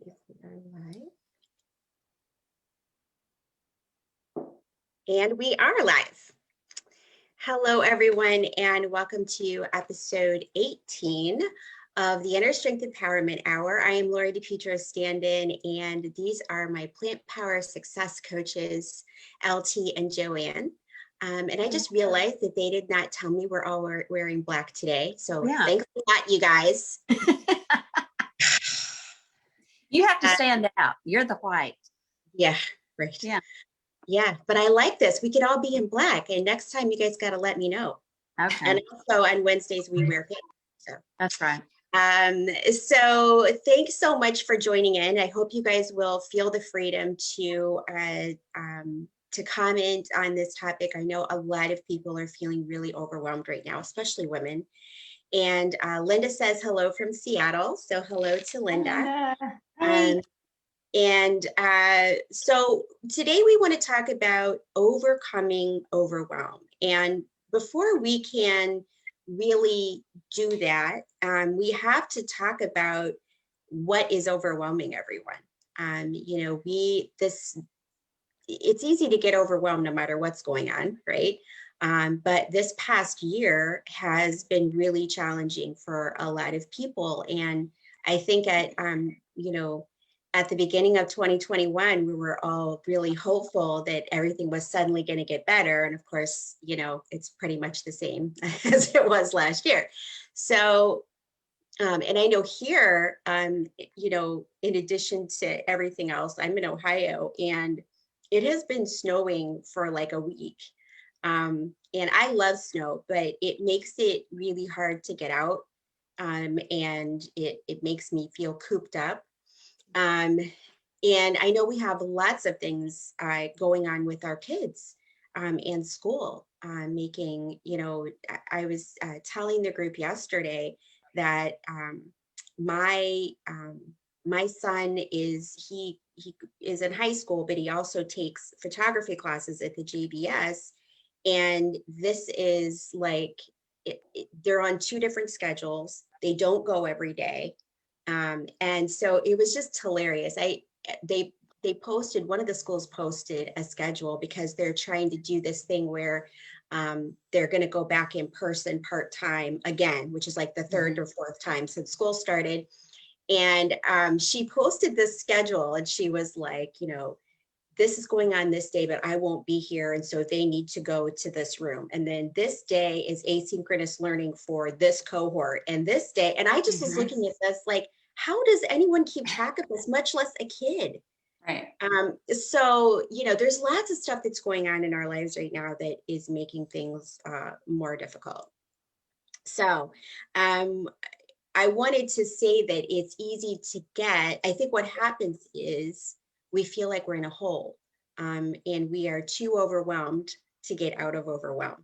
If we are live. And we are live. Hello, everyone, and welcome to episode 18 of the InnerStrength Empowerment Hour. I am Lori DePietro stand-in, and these are my Plant Power Success coaches, LT and Joanne. And I just realized that they did not tell me we're all wearing black today. So thanks for that, you guys. You have to stand out. You're the white. Yeah, right. Yeah. Yeah, but I like this. We could all be in black. And next time you guys got to let me know. Okay. And also on Wednesdays, we wear pink. So. That's right. So thanks so much for joining in. I hope you guys will feel the freedom to comment on this topic. I know a lot of people are feeling really overwhelmed right now, especially women. And Linda says hello from Seattle. So hello to Linda. Hi. So today we want to talk about overcoming overwhelm. And before we can really do that, we have to talk about what is overwhelming everyone. It's easy to get overwhelmed no matter what's going on, right? But this past year has been really challenging for a lot of people. And I think at the beginning of 2021, we were all really hopeful that everything was suddenly going to get better. And of course, it's pretty much the same as it was last year. So, and I know here, in addition to everything else, I'm in Ohio and it has been snowing for like a week. And I love snow, but it makes it really hard to get out. And it makes me feel cooped up. And I know we have lots of things going on with our kids and school. I was telling the group yesterday that my son is in high school, but he also takes photography classes at the JBS. And this is like, they're on two different schedules. They don't go every day. And so it was just hilarious. They posted, one of the schools posted a schedule because they're trying to do this thing where they're going to go back in person part-time again, which is like the third or fourth time since school started. And she posted this schedule and she was like, this is going on this day, but I won't be here. And so they need to go to this room. And then this day is asynchronous learning for this cohort and this day. And I just was looking at this like, how does anyone keep track of this, much less a kid? Right. So, there's lots of stuff that's going on in our lives right now that is making things more difficult. So I wanted to say that it's easy to get, I think what happens is, we feel like we're in a hole and we are too overwhelmed to get out of overwhelm.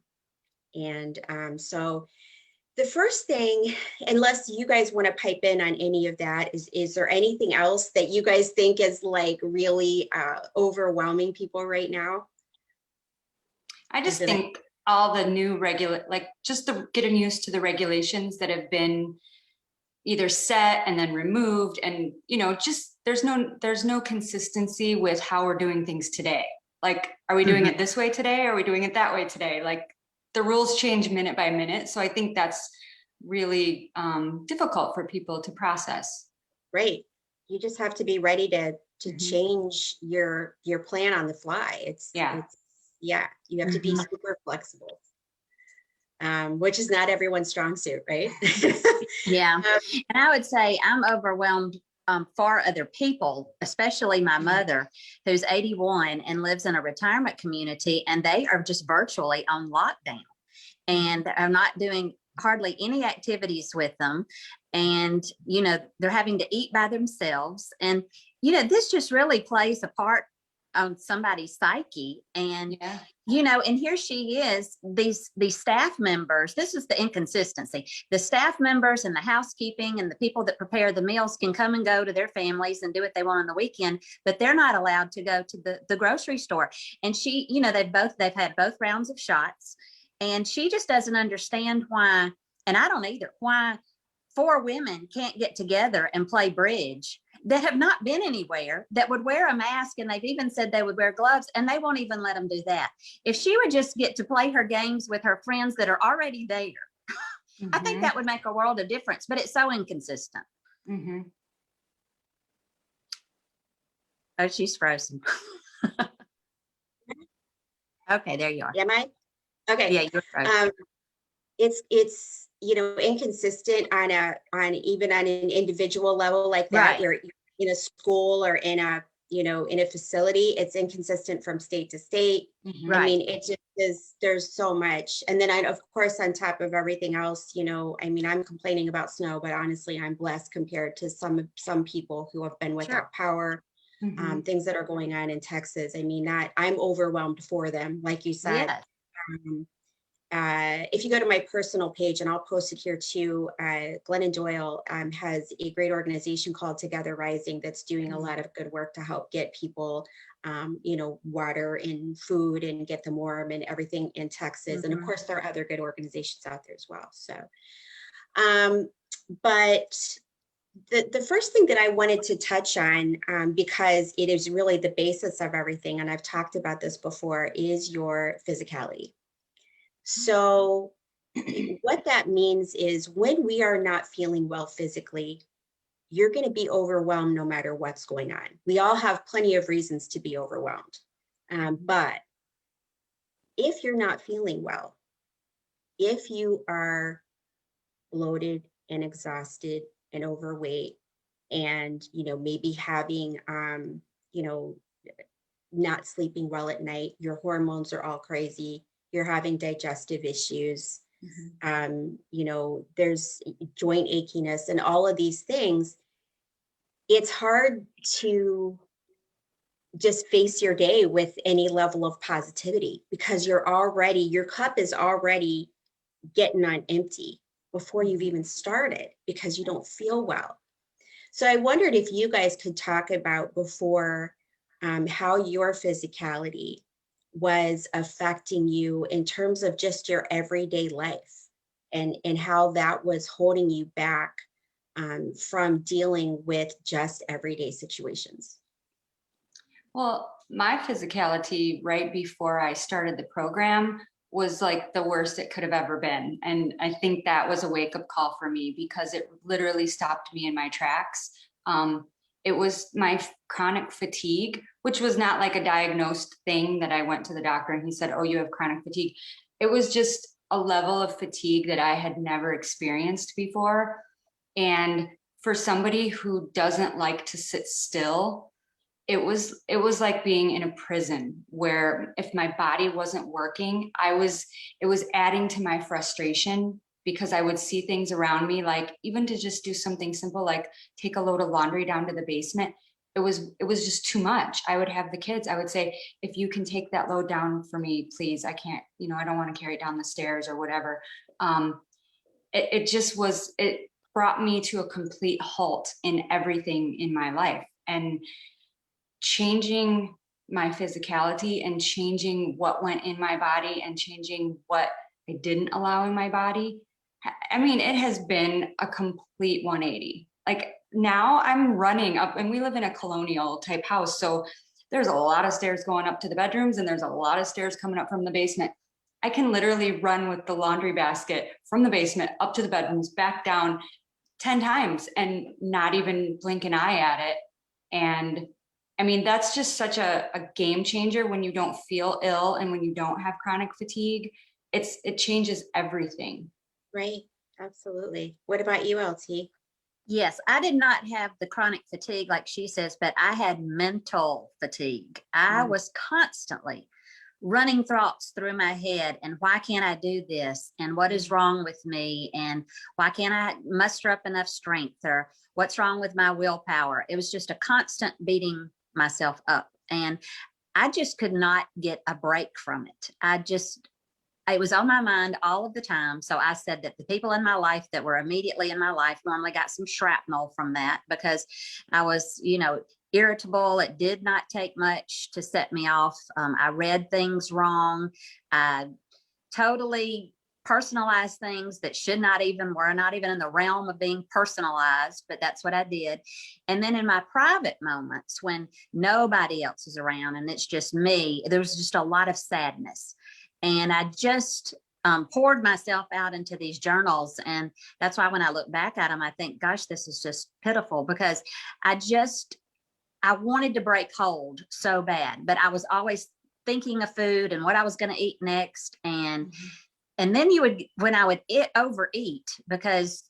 And so the first thing, unless you guys want to pipe in on any of that, is there anything else that you guys think is like really overwhelming people right now? I just think all the new just getting used to the regulations that have been either set and then removed, and just there's no consistency with how we're doing things today. Like, are we doing it this way today? Are we doing it that way today? Like, the rules change minute by minute. So I think that's really difficult for people to process. Right. You just have to be ready to change your plan on the fly. You have to be super flexible. Which is not everyone's strong suit, right? Yeah. And I would say I'm overwhelmed for other people, especially my mother, who's 81 and lives in a retirement community, and they are just virtually on lockdown. And I'm not doing hardly any activities with them. And, they're having to eat by themselves. And, this just really plays a part on somebody's psyche. And, and here she is, these staff members, this is the inconsistency. The staff members and the housekeeping and the people that prepare the meals can come and go to their families and do what they want on the weekend, but they're not allowed to go to the grocery store. And she, they've had both rounds of shots, and she just doesn't understand why, and I don't either, why 4 women can't get together and play bridge that have not been anywhere that would wear a mask, and they've even said they would wear gloves, and they won't even let them do that. If she would just get to play her games with her friends that are already there, I think that would make a world of difference, but it's so inconsistent. Oh, she's frozen. Okay, there you are. Am I? Okay. Yeah, you're frozen. It's inconsistent on even on an individual level like that. Right. You're in a school or in a in a facility. It's inconsistent from state to state. I Right. mean, it just is. There's so much, and then of course, on top of everything else, I mean, I'm complaining about snow, but honestly, I'm blessed compared to some people who have been without power. Things that are going on in Texas. I mean, that I'm overwhelmed for them, like you said. Yes. If you go to my personal page, and I'll post it here too, Glennon Doyle has a great organization called Together Rising that's doing a lot of good work to help get people, water and food and get them warm and everything in Texas. And of course, there are other good organizations out there as well. So, but the first thing that I wanted to touch on, because it is really the basis of everything, and I've talked about this before, is your physicality. So what that means is when we are not feeling well physically, you're going to be overwhelmed no matter what's going on. We all have plenty of reasons to be overwhelmed. But if you're not feeling well, if you are bloated and exhausted and overweight, and maybe having not sleeping well at night, your hormones are all crazy, you're having digestive issues, there's joint achiness and all of these things, it's hard to just face your day with any level of positivity because your cup is already getting on empty before you've even started because you don't feel well. So I wondered if you guys could talk about before how your physicality was affecting you in terms of just your everyday life and how that was holding you back from dealing with just everyday situations. Well, my physicality right before I started the program was like the worst it could have ever been. And I think that was a wake-up call for me because it literally stopped me in my tracks. It was my chronic fatigue, which was not like a diagnosed thing that I went to the doctor and he said, oh, you have chronic fatigue. It was just a level of fatigue that I had never experienced before. And for somebody who doesn't like to sit still, it was like being in a prison where if my body wasn't working, it was adding to my frustration because I would see things around me, like even to just do something simple, like take a load of laundry down to the basement. It was just too much. I would have the kids, I would say, if you can take that load down for me, please, I can't, I don't want to carry it down the stairs or whatever. It brought me to a complete halt in everything in my life. And changing my physicality and changing what went in my body and changing what I didn't allow in my body. I mean, it has been a complete 180. Like now I'm running up, and we live in a colonial type house. So there's a lot of stairs going up to the bedrooms and there's a lot of stairs coming up from the basement. I can literally run with the laundry basket from the basement up to the bedrooms, back down 10 times and not even blink an eye at it. And I mean, that's just such a game changer when you don't feel ill and when you don't have chronic fatigue. It changes everything. Right. Absolutely. What about you, LT? Yes, I did not have the chronic fatigue like she says, but I had mental fatigue. I was constantly running thoughts through my head, and why can't I do this? And what is wrong with me? And why can't I muster up enough strength? Or what's wrong with my willpower? It was just a constant beating myself up, and I just could not get a break from it. It was on my mind all of the time. So I said that the people in my life that were immediately in my life normally got some shrapnel from that because I was, irritable. It did not take much to set me off. I read things wrong. I totally personalize things that were not even in the realm of being personalized, but that's what I did. And then in my private moments when nobody else is around and it's just me, there was just a lot of sadness. And I just poured myself out into these journals. And that's why when I look back at them, I think, gosh, this is just pitiful, because I wanted to break cold so bad, but I was always thinking of food and what I was going to eat next. And then when I would overeat, because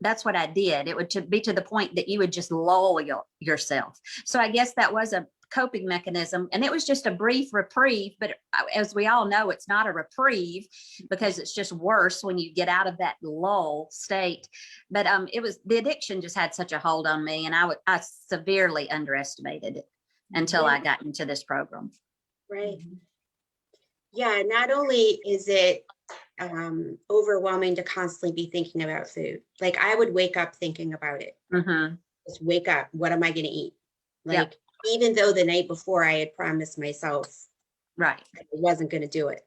that's what I did, it would be to the point that you would just lull yourself. So I guess that was a coping mechanism, and it was just a brief reprieve, but as we all know, it's not a reprieve, because it's just worse when you get out of that lull state. But the addiction just had such a hold on me, and I severely underestimated it until I got into this program. Right. Yeah, not only is it overwhelming to constantly be thinking about food. Like, I would wake up thinking about it. Just wake up, what am I going to eat? Like, even though the night before I had promised myself I wasn't going to do it,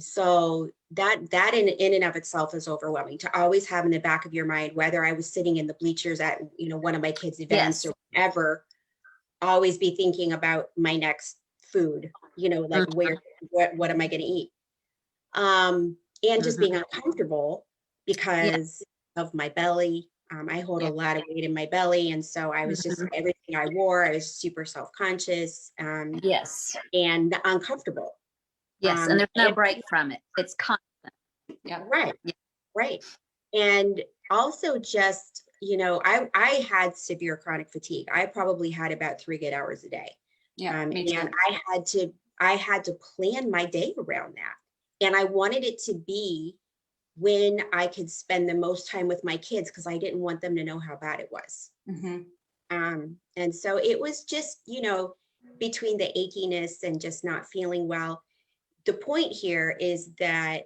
so that in and of itself is overwhelming, to always have in the back of your mind, whether I was sitting in the bleachers at one of my kids' events or whatever, always be thinking about my next food, like what am I going to eat? And just being uncomfortable because of my belly. I hold a lot of weight in my belly. And so I was just, everything I wore, I was super self-conscious and uncomfortable. And there's no break from it. It's constant. Right. And also just, I had severe chronic fatigue. I probably had about 3 good hours a day. And I had to plan my day around that. And I wanted it to be when I could spend the most time with my kids, because I didn't want them to know how bad it was. And so it was just, between the achiness and just not feeling well. The point here is that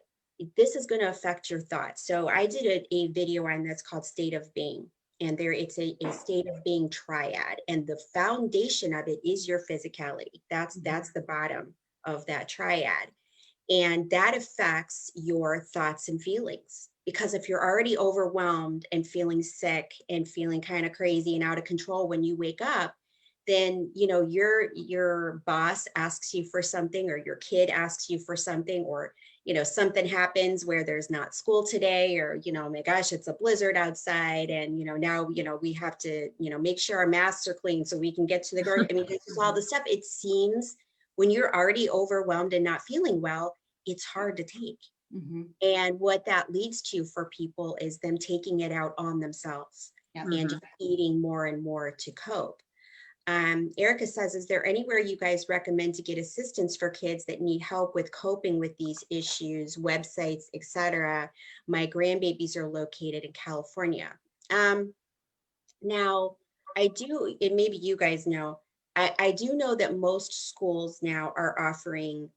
this is going to affect your thoughts. So I did a video on that's called State of Being. And it's a state of being triad. And the foundation of it is your physicality. That's the bottom of that triad. And that affects your thoughts and feelings. Because if you're already overwhelmed and feeling sick and feeling kind of crazy and out of control when you wake up, then, your boss asks you for something, or your kid asks you for something, or, something happens where there's not school today, or, oh my gosh, it's a blizzard outside. And, now, we have to, make sure our masks are clean so we can get to the grocery. I mean, this is all the stuff. It seems when you're already overwhelmed and not feeling well, it's hard to take. And what that leads to for people is them taking it out on themselves and just eating more and more to cope. Erica says, is there anywhere you guys recommend to get assistance for kids that need help with coping with these issues, websites, etc.? My grandbabies are located in California. Now, and maybe you guys know, I do know that most schools now are offering,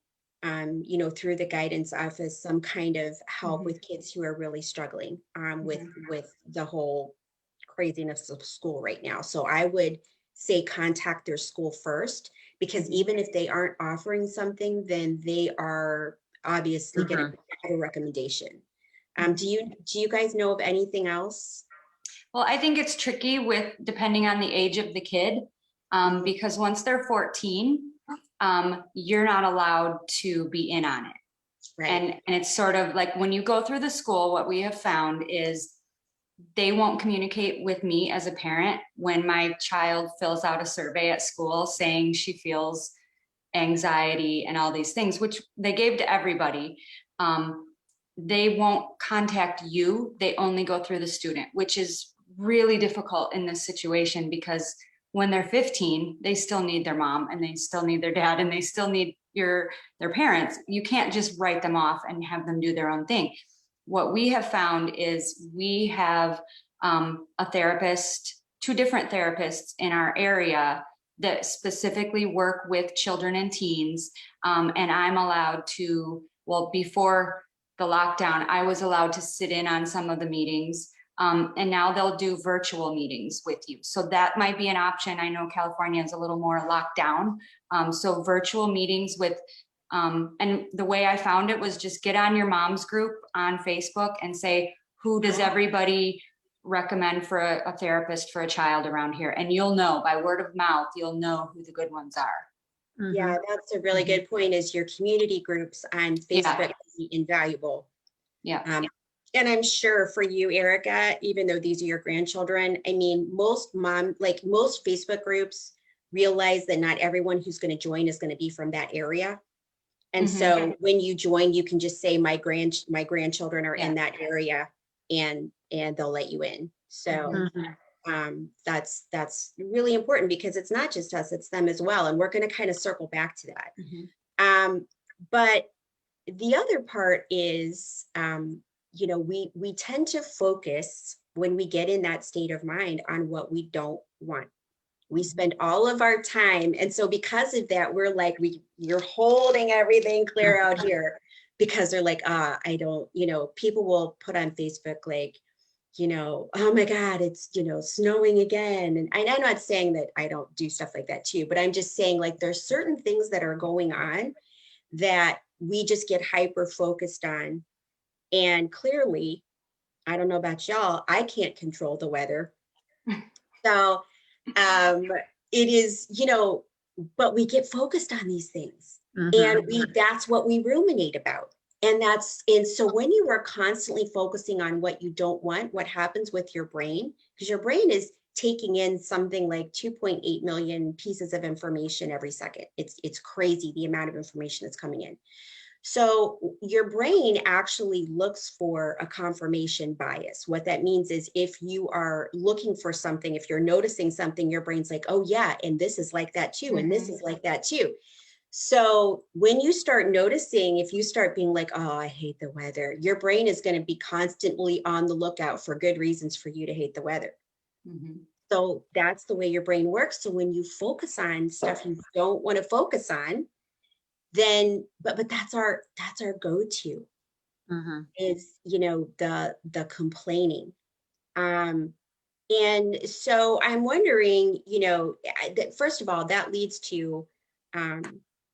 through the guidance office, some kind of help with kids who are really struggling with the whole craziness of school right now. So I would say contact their school first, because even if they aren't offering something, then they are obviously going to have a recommendation. Do you guys know of anything else? Well, I think it's tricky depending on the age of the kid, because once they're 14, you're not allowed to be in on it. And it's sort of like when you go through the school, what we have found is they won't communicate with me as a parent when my child fills out a survey at school saying she feels anxiety and all these things, which they gave to everybody. They won't contact you. They only go through the student, which is really difficult in this situation, because when they're 15, they still need their mom and they still need their dad and they still need their parents. You can't just write them off and have them do their own thing. What we have found is we have a therapist, 2 different therapists in our area that specifically work with children and teens. And I'm allowed to, before the lockdown, I was allowed to sit in on some of the meetings. And now they'll do virtual meetings with you. So that might be an option. I know California is a little more locked down. So virtual meetings with And the way I found it was just get on your mom's group on Facebook and say, who does everybody recommend for a therapist for a child around here? And you'll know by word of mouth, you'll know who the good ones are. Yeah, that's a really good point, is your community groups on Facebook is invaluable. Yeah. And I'm sure for you, Erica, even though these are your grandchildren, I mean, most Facebook groups realize that not everyone who's going to join is going to be from that area. And so when you join, you can just say my grandchildren are in that area, and they'll let you in. So that's really important, because it's not just us, it's them as well. And we're going to kind of circle back to that. But the other part is, you know, we tend to focus when we get in that state of mind on what we don't want. We spend all of our time. And so because of that, we're like, you're holding everything clear out here, because they're like, I don't, you know, people will put on Facebook, like, you know, oh my God, it's, you know, snowing again. And I'm not saying that I don't do stuff like that too, but I'm just saying, like, there's certain things that are going on that we just get hyper focused on. And clearly, I don't know about y'all, I can't control the weather. So it is, you know, but we get focused on these things, and that's what we ruminate about. And so when you are constantly focusing on what you don't want, what happens with your brain, because your brain is taking in something like 2.8 million pieces of information every second. It's crazy the amount of information that's coming in. So your brain actually looks for a confirmation bias. What that means is, if you are looking for something, if you're noticing something, your brain's like, oh yeah, and this is like that too, and this is like that too. So when you start noticing, if you start being like, oh, I hate the weather, your brain is going to be constantly on the lookout for good reasons for you to hate the weather. So that's the way your brain works. So when you focus on stuff you don't want to focus on, then, but that's our go-to, is, you know, the complaining. And so I'm wondering, you know, that first of all, that leads to,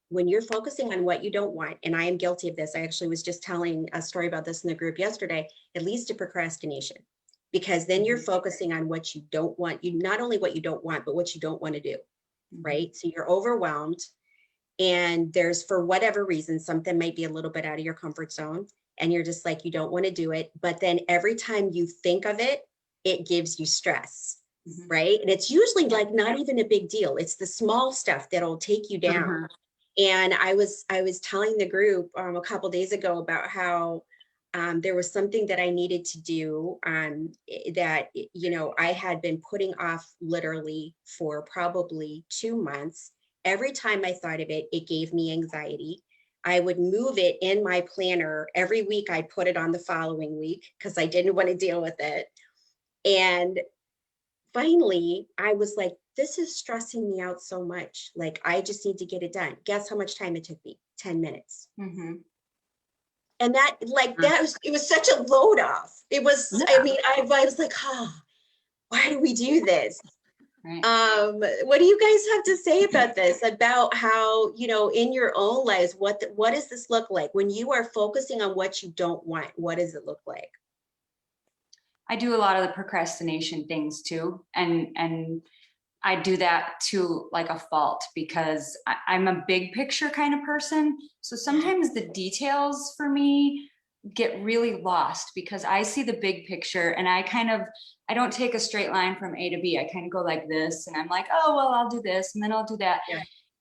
when you're focusing on what you don't want, and I am guilty of this. I actually was just telling a story about this in the group yesterday. It leads to procrastination, because then you're focusing on what you don't want. You not only what you don't want, but what you don't want to do, right? So you're overwhelmed, and there's, for whatever reason, something might be a little bit out of your comfort zone, and you're just like, you don't want to do it. But then every time you think of it, it gives you stress, right? And it's usually like not even a big deal. It's the small stuff that'll take you down. And I was telling the group a couple days ago about how there was something that I needed to do that, you know, I had been putting off literally for probably 2 months. Every time I thought of it, it gave me anxiety. I would move it in my planner. Every week I'd put it on the following week, because I didn't want to deal with it. And finally, I was like, this is stressing me out so much. Like, I just need to get it done. Guess how much time it took me? 10 minutes. And that, like, it was such a load off. It was, I mean, I was like, why do we do this? What do you guys have to say about this? About how, you know, in your own lives, what does this look like when you are focusing on what you don't want? What does it look like? I do a lot of the procrastination things too. And I do that to like a fault, because I'm a big picture kind of person. So sometimes the details for me get really lost, because I see the big picture, and I don't take a straight line from A to B. I kind of go like this, and I'm like, oh, well, I'll do this, and then I'll do that.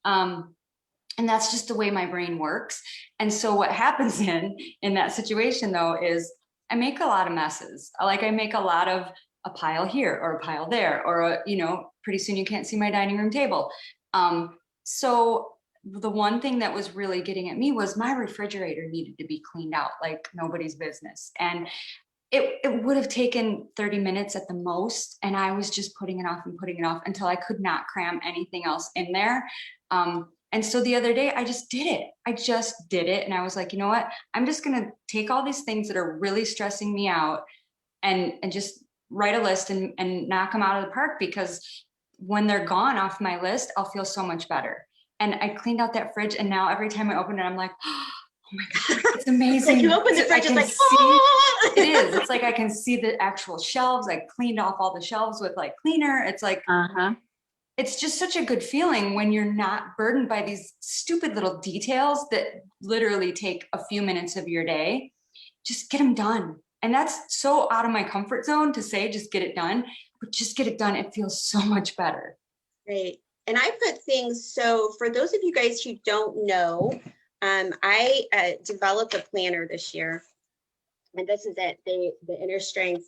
And that's just the way my brain works. And so what happens in that situation though, is I make a lot of messes. Like, I make a lot of a pile here or a pile there, or you know, pretty soon you can't see my dining room table. So the one thing that was really getting at me was my refrigerator needed to be cleaned out like nobody's business. And it would have taken 30 minutes at the most. And I was just putting it off and putting it off until I could not cram anything else in there. And so the other day I just did it. And I was like, you know what? I'm just going to take all these things that are really stressing me out and just write a list and knock them out of the park, because when they're gone off my list, I'll feel so much better. And I cleaned out that fridge, and now every time I open it, I'm like, oh my God, it's amazing. Like you open the I fridge, it's can like, see, oh! it is. It's like I can see the actual shelves. I cleaned off all the shelves with like cleaner. It's like, it's just such a good feeling when you're not burdened by these stupid little details that literally take a few minutes of your day. Just get them done. And that's so out of my comfort zone to say, just get it done, but just get it done. It feels so much better. Right. And I put things, so for those of you guys who don't know, I developed a planner this year. And this is it, the InnerStrength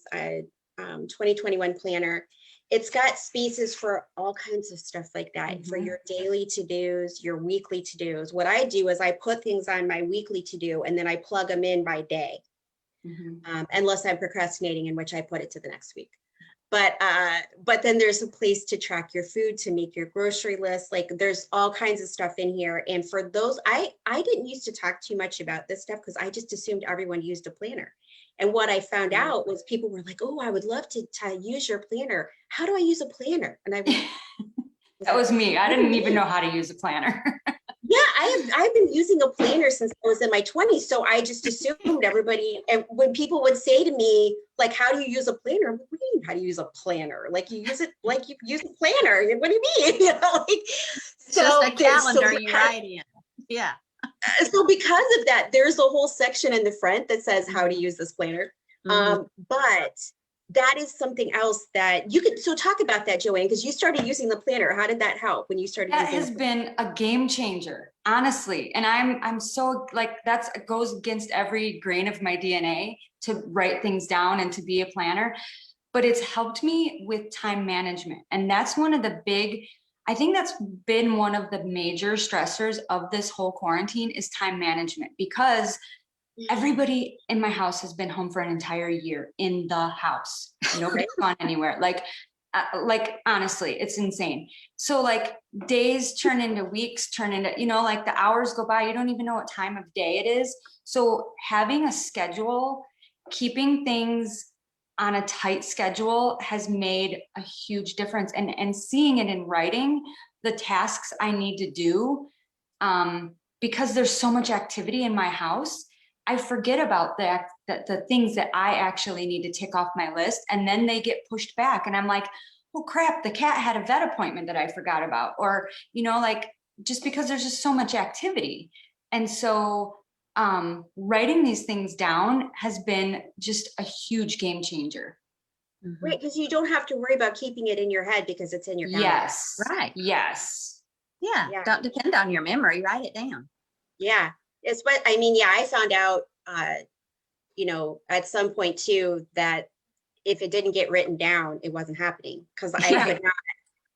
2021 planner. It's got spaces for all kinds of stuff like that, for your daily to-dos, your weekly to-dos. What I do is I put things on my weekly to-do and then I plug them in by day. Unless I'm procrastinating, in which I put it to the next week. But then there's a place to track your food, to make your grocery list. Like there's all kinds of stuff in here. And for those, I didn't used to talk too much about this stuff because I just assumed everyone used a planner. And what I found out was people were like, oh, I would love to use your planner. How do I use a planner? And I was, that was me. I didn't even know how to use a planner. Yeah, I've been using a planner since I was in my 20s. So I just assumed everybody, and when people would say to me, like, how do you use a planner? I'm like, what do you mean, how do you use a planner? Like you use it like you use a planner. What do you mean? You know, like, it's just a calendar you write in. Yeah. So because of that, there's a whole section in the front that says how to use this planner. But that is something else that you could, so talk about that, Joanne, because you started using the planner. How did that help when you started using it? That has been a game changer, honestly. And I'm so like, it goes against every grain of my DNA to write things down and to be a planner, but it's helped me with time management. And that's one of the I think that's been one of the major stressors of this whole quarantine is time management, because everybody in my house has been home for an entire year in the house. Nobody's gone anywhere. Like honestly, it's insane. So like days turn into weeks, turn into, like the hours go by. You don't even know what time of day it is. So having a schedule, keeping things on a tight schedule has made a huge difference. And seeing it in writing, the tasks I need to do, because there's so much activity in my house, I forget about the things that I actually need to tick off my list, and then they get pushed back. And I'm like, oh crap, the cat had a vet appointment that I forgot about, or, like just because there's just so much activity. And so writing these things down has been just a huge game changer. Right, because you don't have to worry about keeping it in your head because it's in your calendar. Yes. Right. Yes. Yeah. Don't depend on your memory. Write it down. Yeah. It's what I mean. Yeah, I found out, at some point too, that if it didn't get written down, it wasn't happening because I could not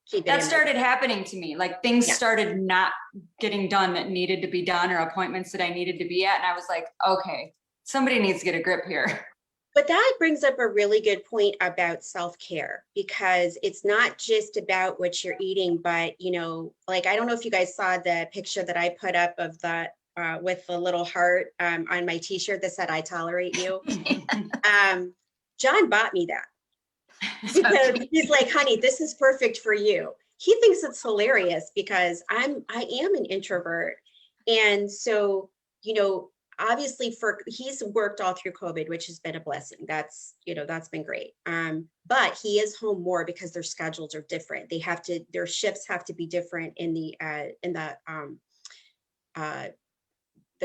keep it. That started happening to me. Like things started not getting done that needed to be done, or appointments that I needed to be at. And I was like, okay, somebody needs to get a grip here. But that brings up a really good point about self-care, because it's not just about what you're eating, but, like, I don't know if you guys saw the picture that I put up of that with the little heart on my t-shirt that said, I tolerate you. John bought me that because he's like, honey, this is perfect for you. He thinks it's hilarious because I am an introvert. And so, obviously he's worked all through COVID, which has been a blessing. That's been great. But he is home more because their schedules are different. Their shifts have to be different in the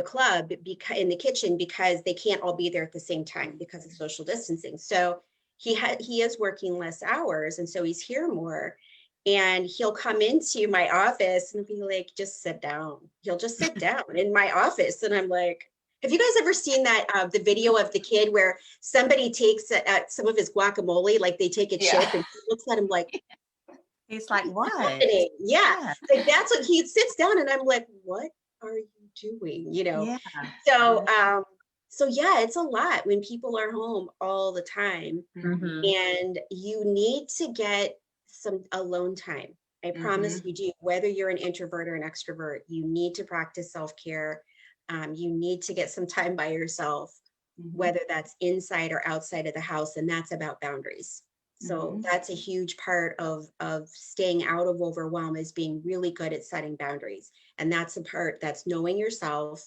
club, in the kitchen, because they can't all be there at the same time because of social distancing. So he is working less hours. And so he's here more. And he'll come into my office and be like, just sit down. He'll just sit down in my office. And I'm like, have you guys ever seen that, the video of the kid where somebody takes some of his guacamole, like they take a chip and he looks at him like, he's like, what? Yeah. Like that's what he sits down and I'm like, what are you doing? Yeah. So yeah, it's a lot when people are home all the time. And you need to get some alone time. I promise you do. Whether you're an introvert or an extrovert, you need to practice self-care. You need to get some time by yourself, whether that's inside or outside of the house. And that's about boundaries. So that's a huge part of staying out of overwhelm, is being really good at setting boundaries. And that's the part that's knowing yourself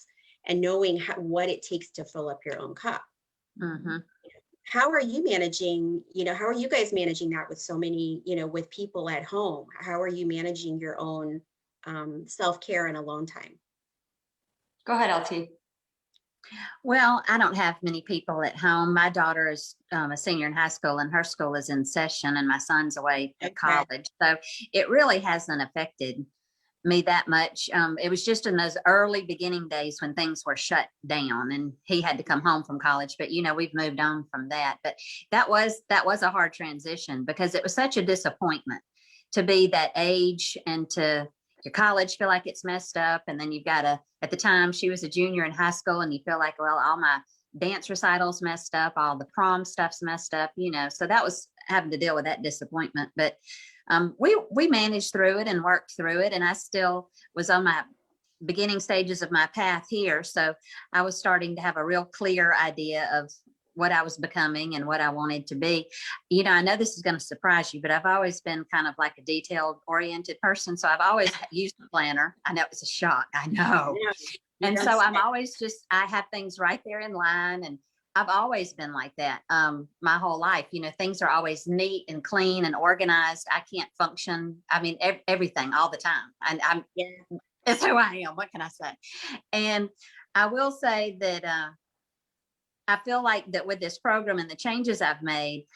and knowing what it takes to fill up your own cup. Mm-hmm. How are you managing, how are you guys managing that with so many, with people at home? How are you managing your own self-care and alone time? Go ahead, LT. Well, I don't have many people at home. My daughter is a senior in high school, and her school is in session, and my son's away at college. So it really hasn't affected me that much. It was just in those early beginning days when things were shut down and he had to come home from college. But we've moved on from that. But that was a hard transition, because it was such a disappointment to be that age and to your college feel like it's messed up. And then you've got at the time she was a junior in high school, and you feel like, well, all my dance recitals messed up, all the prom stuff's messed up, so that was having to deal with that disappointment. But we managed through it and worked through it. And I still was on my beginning stages of my path here. So I was starting to have a real clear idea of what I was becoming and what I wanted to be. I know this is going to surprise you, but I've always been kind of like a detailed oriented person. So I've always used a planner. I know it's a shock. I know. Yeah, and so I'm always I have things right there in line, and I've always been like that my whole life. Things are always neat and clean and organized. I can't function. I mean, everything all the time. And that's who I am. What can I say? And I will say that I feel like that with this program and the changes I've made,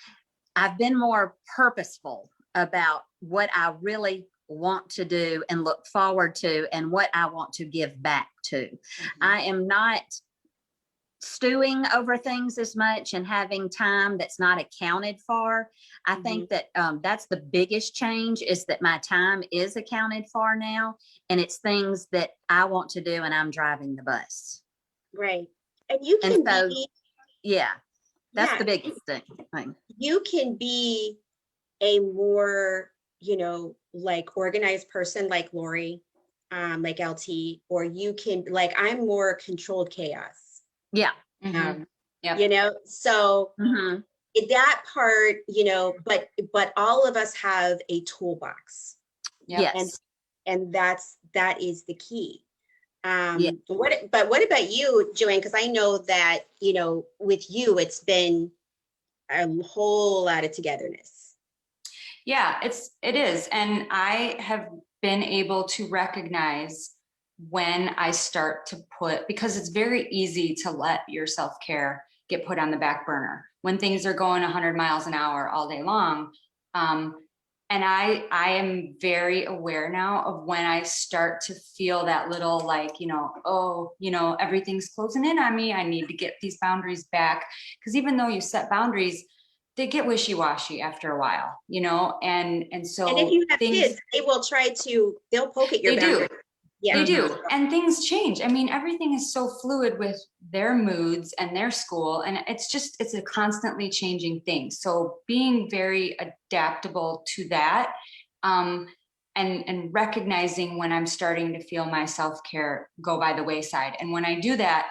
I've been more purposeful about what I really want to do and look forward to, and what I want to give back to. I am not stewing over things as much and having time that's not accounted for. I think that that's the biggest change, is that my time is accounted for now, and it's things that I want to do, and I'm driving the bus. Right. And you can that's the biggest thing. You can be a more, like organized person like Lori, like LT, or you can, like, I'm more controlled chaos. Yeah. So that part, but all of us have a toolbox. Yes. And that is the key. What about you, Joanne? Because I know that, with you, it's been a whole lot of togetherness. Yeah, it is. And I have been able to recognize when I start to because it's very easy to let your self-care get put on the back burner when things are going 100 miles an hour all day long. And I am very aware now of when I start to feel that little, like, everything's closing in on me. I need to get these boundaries back. Because even though you set boundaries, they get wishy-washy after a while, and so. And if you have kids, they'll poke at your boundaries. Yeah. They do. And things change. I mean, everything is so fluid with their moods and their school. And it's a constantly changing thing. So being very adaptable to that, and recognizing when I'm starting to feel my self-care go by the wayside. And when I do that,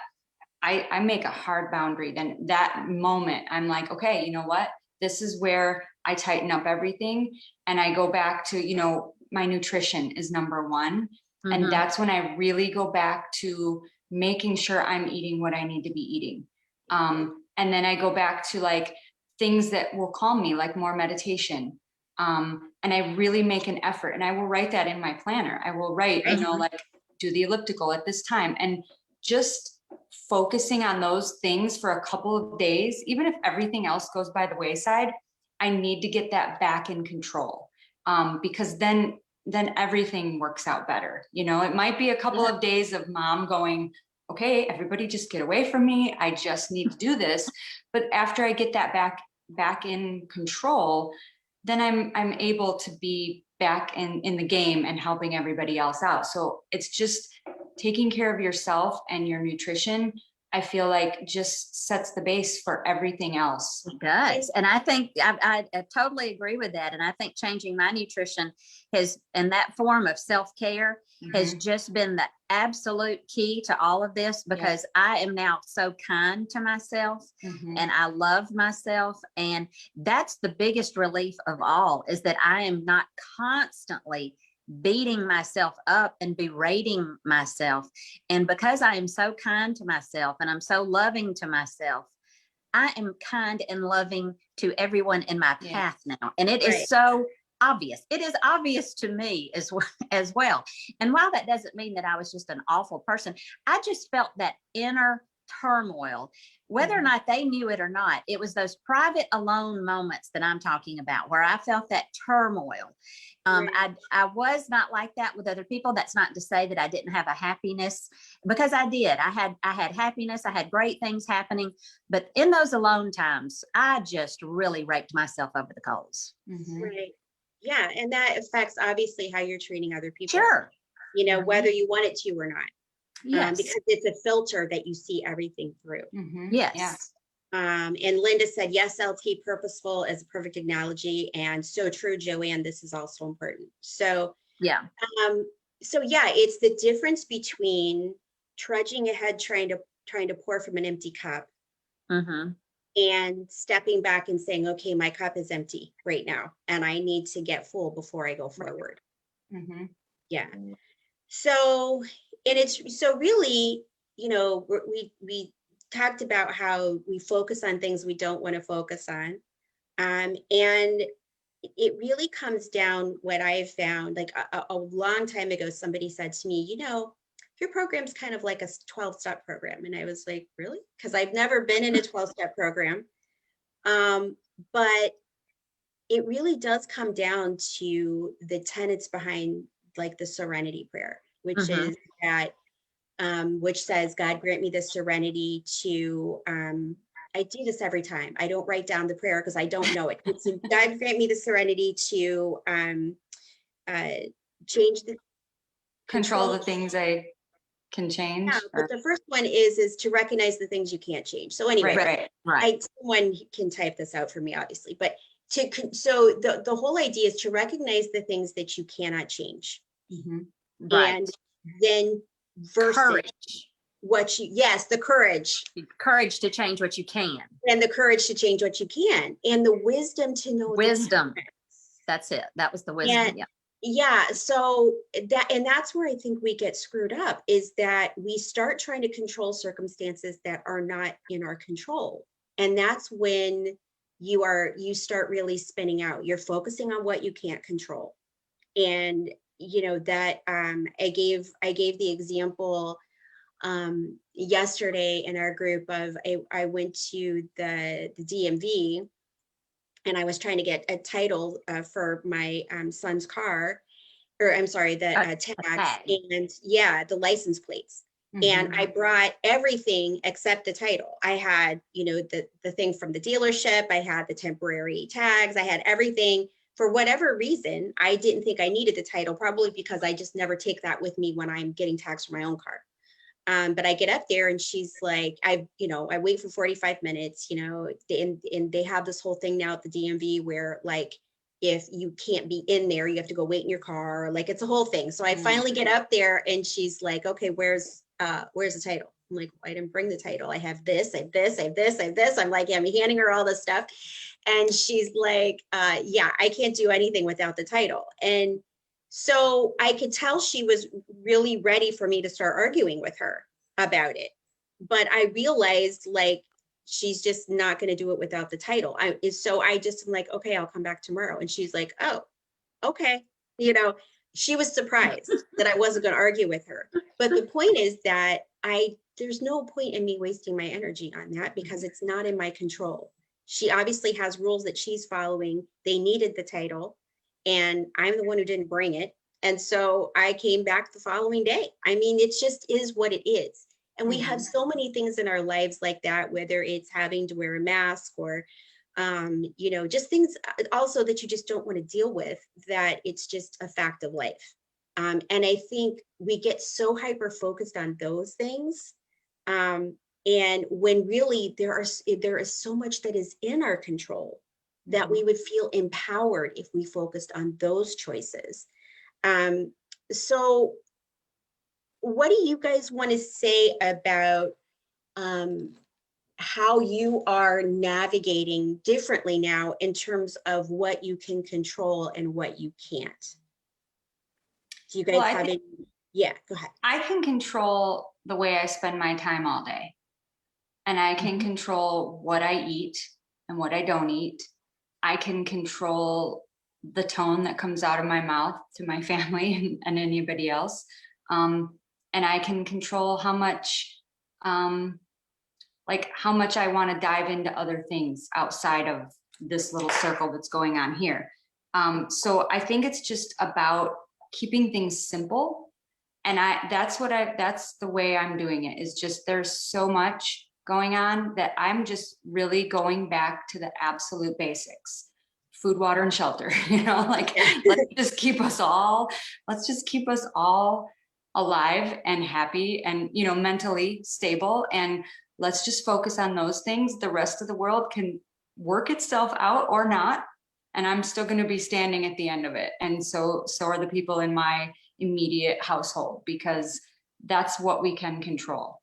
I make a hard boundary. Then that moment I'm like, okay, you know what? This is where I tighten up everything. And I go back to, my nutrition is number one. And that's when I really go back to making sure I'm eating what I need to be eating. And then I go back to like things that will calm me, like more meditation. And I really make an effort, and I will write that in my planner. I will write, like, do the elliptical at this time, and just focusing on those things for a couple of days, even if everything else goes by the wayside, I need to get that back in control. Because then everything works out better. It might be a couple of days of mom going, okay, everybody just get away from me. I just need to do this. But after I get that back in control, then I'm able to be back in the game and helping everybody else out. So it's just taking care of yourself and your nutrition. I feel like just sets the base for everything else. It does. And I think I totally agree with that. And I think changing my nutrition has, in that form of self-care, has just been the absolute key to all of this, because I am now so kind to myself and I love myself. And that's the biggest relief of all, is that I am not constantly beating myself up and berating myself. And because I am so kind to myself and I'm so loving to myself, I am kind and loving to everyone in my path now. And it is so obvious. It is obvious to me as well. And while that doesn't mean that I was just an awful person, I just felt that inner turmoil, whether or not they knew it or not. It was those private alone moments that I'm talking about, where I felt that turmoil. I was not like that with other people. That's not to say that I didn't have a happiness, because I did. I had happiness. I had great things happening. But in those alone times, I just really raked myself over the coals. Right. Yeah. And that affects obviously how you're treating other people. Sure. You know, whether you want it to or not. Yes. Because it's a filter that you see everything through. Yes. Yeah. And Linda said, yes, LT, purposeful is a perfect analogy. And so true, Joanne, this is also important. So, yeah. It's the difference between trudging ahead, trying to pour from an empty cup, and stepping back and saying, okay, my cup is empty right now, and I need to get full before I go forward. Yeah. So, and it's so really, you know, we talked about how we focus on things we don't want to focus on. And it really comes down, what I've found, like a long time ago, somebody said to me, you know, your program's kind of like a 12-step program. And I was like, really? Because I've never been in a 12-step program. But it really does come down to the tenets behind like the serenity prayer, which is that which says, God grant me the serenity to, I do this every time. I don't write down the prayer because I don't know it. It's God grant me the serenity to change the Control the things I can change. Yeah, but the first one is to recognize the things you can't change. So anyway, someone can type this out for me, obviously, but so the whole idea is to recognize the things that you cannot change. And then versus courage. The courage to change what you can, and the courage to change what you can, and the wisdom to know that's it. That was the wisdom. So that's where I think we get screwed up, is that we start trying to control circumstances that are not in our control, and that's when you start really spinning out. You're focusing on what you can't control. And you know that I gave the example yesterday in our group of I went to the DMV, and I was trying to get a title for my son's car, or I'm sorry, the tags and the license plates. And I brought everything except the title. I had, you know, the thing from the dealership. I had the temporary tags. I had everything. For whatever reason, I didn't think I needed the title, probably because I just never take that with me when I'm getting tags for my own car. But I get up there and she's like, I wait for 45 minutes, you know, and they have this whole thing now at the DMV where like, if you can't be in there, you have to go wait in your car. Like it's a whole thing. So I finally get up there and she's like, okay, where's the title? I'm like, I didn't bring the title. I have this, I have this, I have this, I have this. I'm like, I'm handing her all this stuff. And she's like, I can't do anything without the title. And so I could tell she was really ready for me to start arguing with her about it. But I realized like, she's just not going to do it without the title. So I just am like, okay, I'll come back tomorrow. And she's like, oh, okay. You know, she was surprised that I wasn't going to argue with her. But the point is that there's no point in me wasting my energy on that, because it's not in my control. She obviously has rules that she's following. They needed the title, and I'm the one who didn't bring it. And so I came back the following day. I mean, it just is what it is. And we have so many things in our lives like that, whether it's having to wear a mask or, you know, just things also that you just don't want to deal with, that it's just a fact of life. And I think we get so hyper focused on those things And when really there is so much that is in our control, that we would feel empowered if we focused on those choices. So what do you guys want to say about how you are navigating differently now in terms of what you can control and what you can't? Do you guys have any? Yeah, go ahead. I can control the way I spend my time all day. And I can control what I eat and what I don't eat. I can control the tone that comes out of my mouth to my family and anybody else. And I can control how much, how much I want to dive into other things outside of this little circle that's going on here. So I think it's just about keeping things simple. And that's the way I'm doing it, is just, there's so much going on that I'm just really going back to the absolute basics: food, water, and shelter. Let's just keep us all alive and happy and, mentally stable. And let's just focus on those things. The rest of the world can work itself out or not. And I'm still going to be standing at the end of it. And so are the people in my immediate household, because that's what we can control.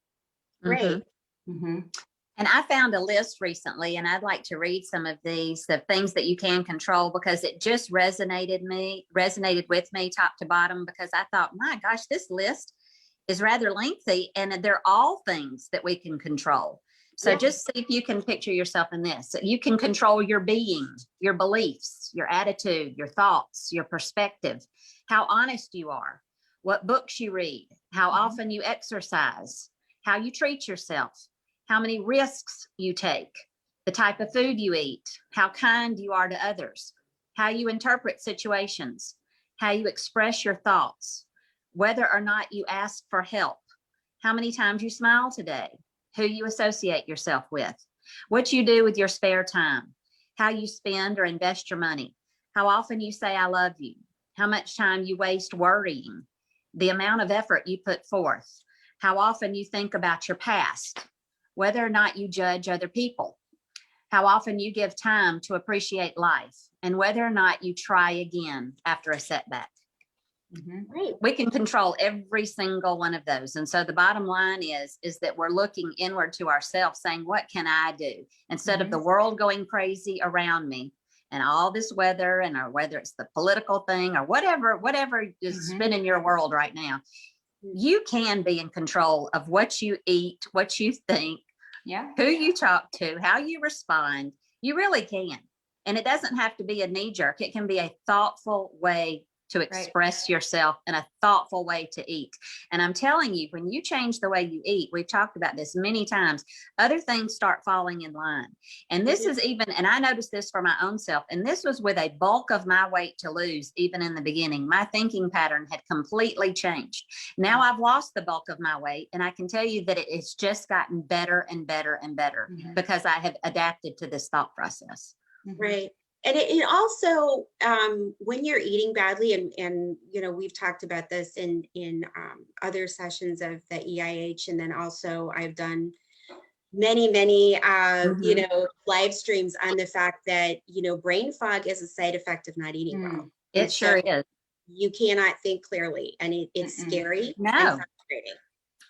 Right. And I found a list recently, and I'd like to read some of these, the things that you can control, because it just resonated with me top to bottom, because I thought, my gosh, this list is rather lengthy, and they're all things that we can control. So just see if you can picture yourself in this. You can control your being, your beliefs, your attitude, your thoughts, your perspective, how honest you are, what books you read, how often you exercise, how you treat yourself, how many risks you take, the type of food you eat, how kind you are to others, how you interpret situations, how you express your thoughts, whether or not you ask for help, how many times you smile today, who you associate yourself with, what you do with your spare time, how you spend or invest your money, how often you say, I love you, how much time you waste worrying, the amount of effort you put forth, how often you think about your past, whether or not you judge other people, how often you give time to appreciate life, and whether or not you try again after a setback. Right. We can control every single one of those. And so the bottom line is that we're looking inward to ourselves, saying, what can I do? Instead of the world going crazy around me and all this weather, and or whether it's the political thing or whatever is spinning your world right now, you can be in control of what you eat, what you think, who you talk to, how you respond. You really can. And it doesn't have to be a knee jerk. It can be a thoughtful way to express yourself, and a thoughtful way to eat. And I'm telling you, when you change the way you eat, we've talked about this many times, other things start falling in line. And this is even, and I noticed this for my own self, and this was with a bulk of my weight to lose, even in the beginning. My thinking pattern had completely changed. Now I've lost the bulk of my weight, and I can tell you that it's just gotten better and better and better because I have adapted to this thought process. Right. And it also, when you're eating badly, and we've talked about this in other sessions of the EIH, and then also I've done many live streams on the fact that brain fog is a side effect of not eating well. It sure is. You cannot think clearly, and it's scary. No, and frustrating.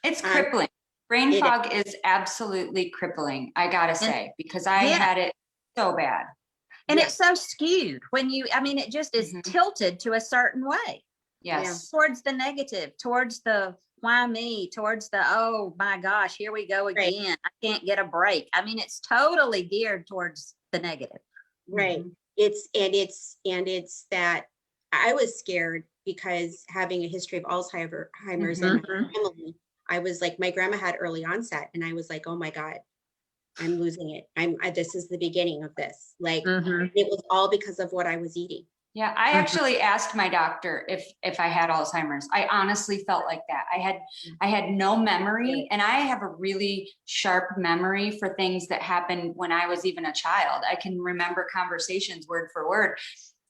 It's crippling. Brain fog is absolutely crippling, I gotta say, because I had it so bad. And it's so skewed it just is tilted to a certain way. Yes. Towards the negative, towards the why me, towards the, oh my gosh, here we go again. I can't get a break. It's totally geared towards the negative. Right. It's that I was scared, because having a history of Alzheimer's in my family, I was like, my grandma had early onset, and I was like, oh my God, I'm losing it. This is the beginning of this. It was all because of what I was eating. Yeah, I actually asked my doctor if I had Alzheimer's. I honestly felt like that. I had no memory, and I have a really sharp memory for things that happened when I was even a child. I can remember conversations word for word.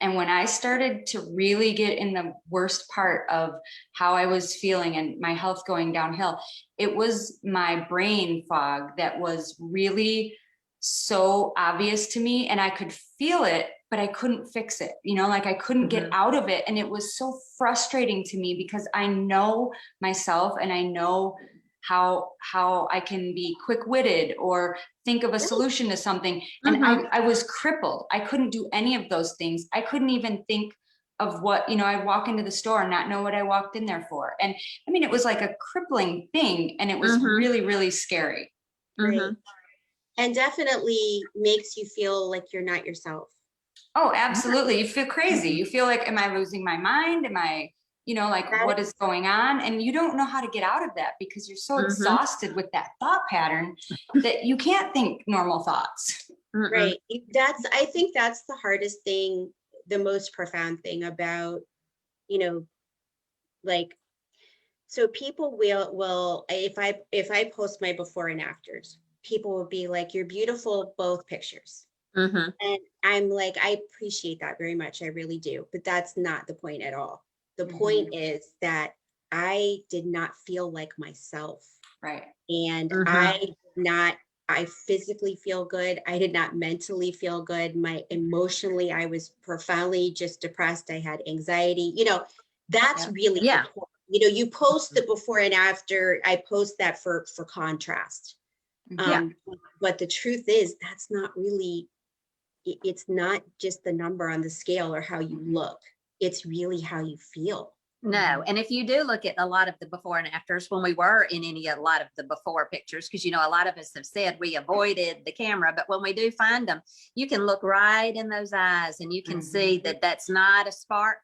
And when I started to really get in the worst part of how I was feeling and my health going downhill, it was my brain fog that was really so obvious to me, and I could feel it, but I couldn't fix it. You know, like I couldn't get out of it. And it was so frustrating to me because I know myself and I know how I can be quick-witted or think of a solution to something. And I was crippled. I couldn't do any of those things. I couldn't even think of what, you know, I'd walk into the store and not know what I walked in there for. And I mean, it was like a crippling thing, and it was really, really scary. Right. And definitely makes you feel like you're not yourself. Oh, absolutely. You feel crazy. You feel like, am I losing my mind? Am I, you know, like what is going on? And you don't know how to get out of that because you're so exhausted with that thought pattern that you can't think normal thoughts. Right. I think that's the hardest thing, the most profound thing about, you know, like, so people will, if I post my before and afters, people will be like, you're beautiful, both pictures. And I'm like, I appreciate that very much. I really do. But that's not the point at all. The point is that I did not feel like myself. Right. And I physically feel good. I did not mentally feel good. Emotionally, I was profoundly just depressed. I had anxiety. You know, that's really the point. You know, you post the before and after. I post that for contrast. But the truth is, that's not really, it's not just the number on the scale or how you look. It's really how you feel. No. And if you do look at a lot of the before and afters, when we were in a lot of the before pictures, because, you know, a lot of us have said we avoided the camera, but when we do find them, you can look right in those eyes and you can see that that's not a spark.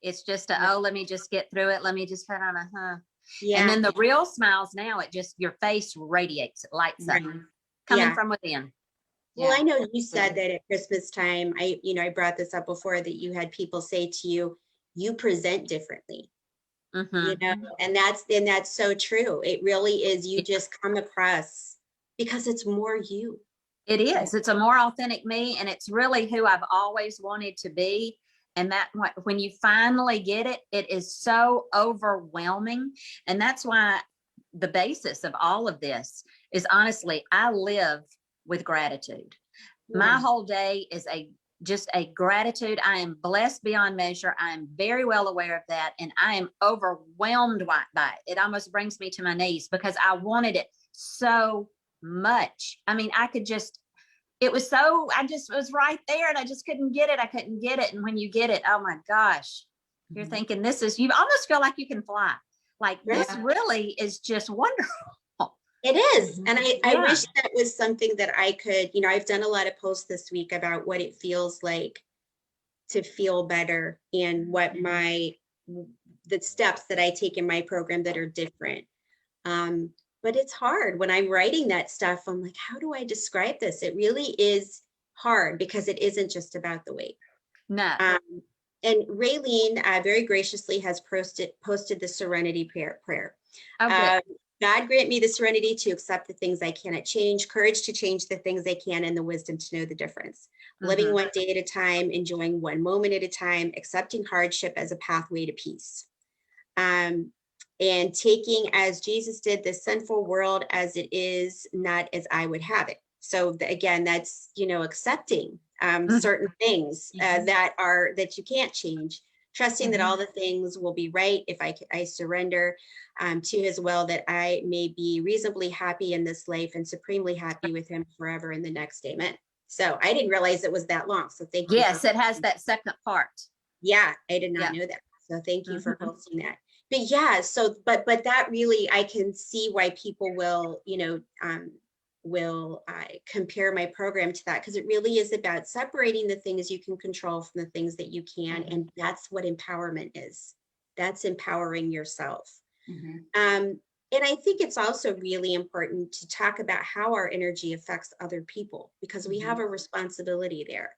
It's just oh, let me just get through it. Let me just put on and then the real smiles now, it just, your face radiates, it lights up, coming from within. Well, I know you said that at Christmas time, I brought this up before, that you had people say to you, you present differently, you know, and that's so true. It really is. You just come across, because it's more you. It is. It's a more authentic me, and it's really who I've always wanted to be. And that when you finally get it, it is so overwhelming. And that's why the basis of all of this is, honestly, I live with gratitude. My whole day is just a gratitude. I am blessed beyond measure. I am very well aware of that. And I am overwhelmed by it. It almost brings me to my knees because I wanted it so much. I mean, I just was right there and I just couldn't get it. I couldn't get it. And when you get it, oh my gosh, you're thinking you almost feel like you can fly. Like this really is just wonderful. It is. And I wish that was something that I could, you know, I've done a lot of posts this week about what it feels like to feel better and what the steps that I take in my program that are different. But it's hard when I'm writing that stuff. I'm like, how do I describe this? It really is hard because it isn't just about the weight. No. And Raylene very graciously has posted the serenity prayer. God grant me the serenity to accept the things I cannot change, courage to change the things I can, and the wisdom to know the difference. Living one day at a time, enjoying one moment at a time, accepting hardship as a pathway to peace. And taking, as Jesus did, the sinful world as it is, not as I would have it. So again, that's, you know, accepting certain things that you can't change. Trusting that all the things will be right if I surrender to his will, that I may be reasonably happy in this life and supremely happy with him forever in the next. Amen. So I didn't realize it was that long. So thank you. Yes, it has that second part. Yeah, I did not know that. So thank you for posting that. But yeah, so but that really, I can see why people will, you know, compare my program to that, because it really is about separating the things you can control from the things that you can. And that's what empowerment is. That's empowering yourself. And I think it's also really important to talk about how our energy affects other people, because we have a responsibility there.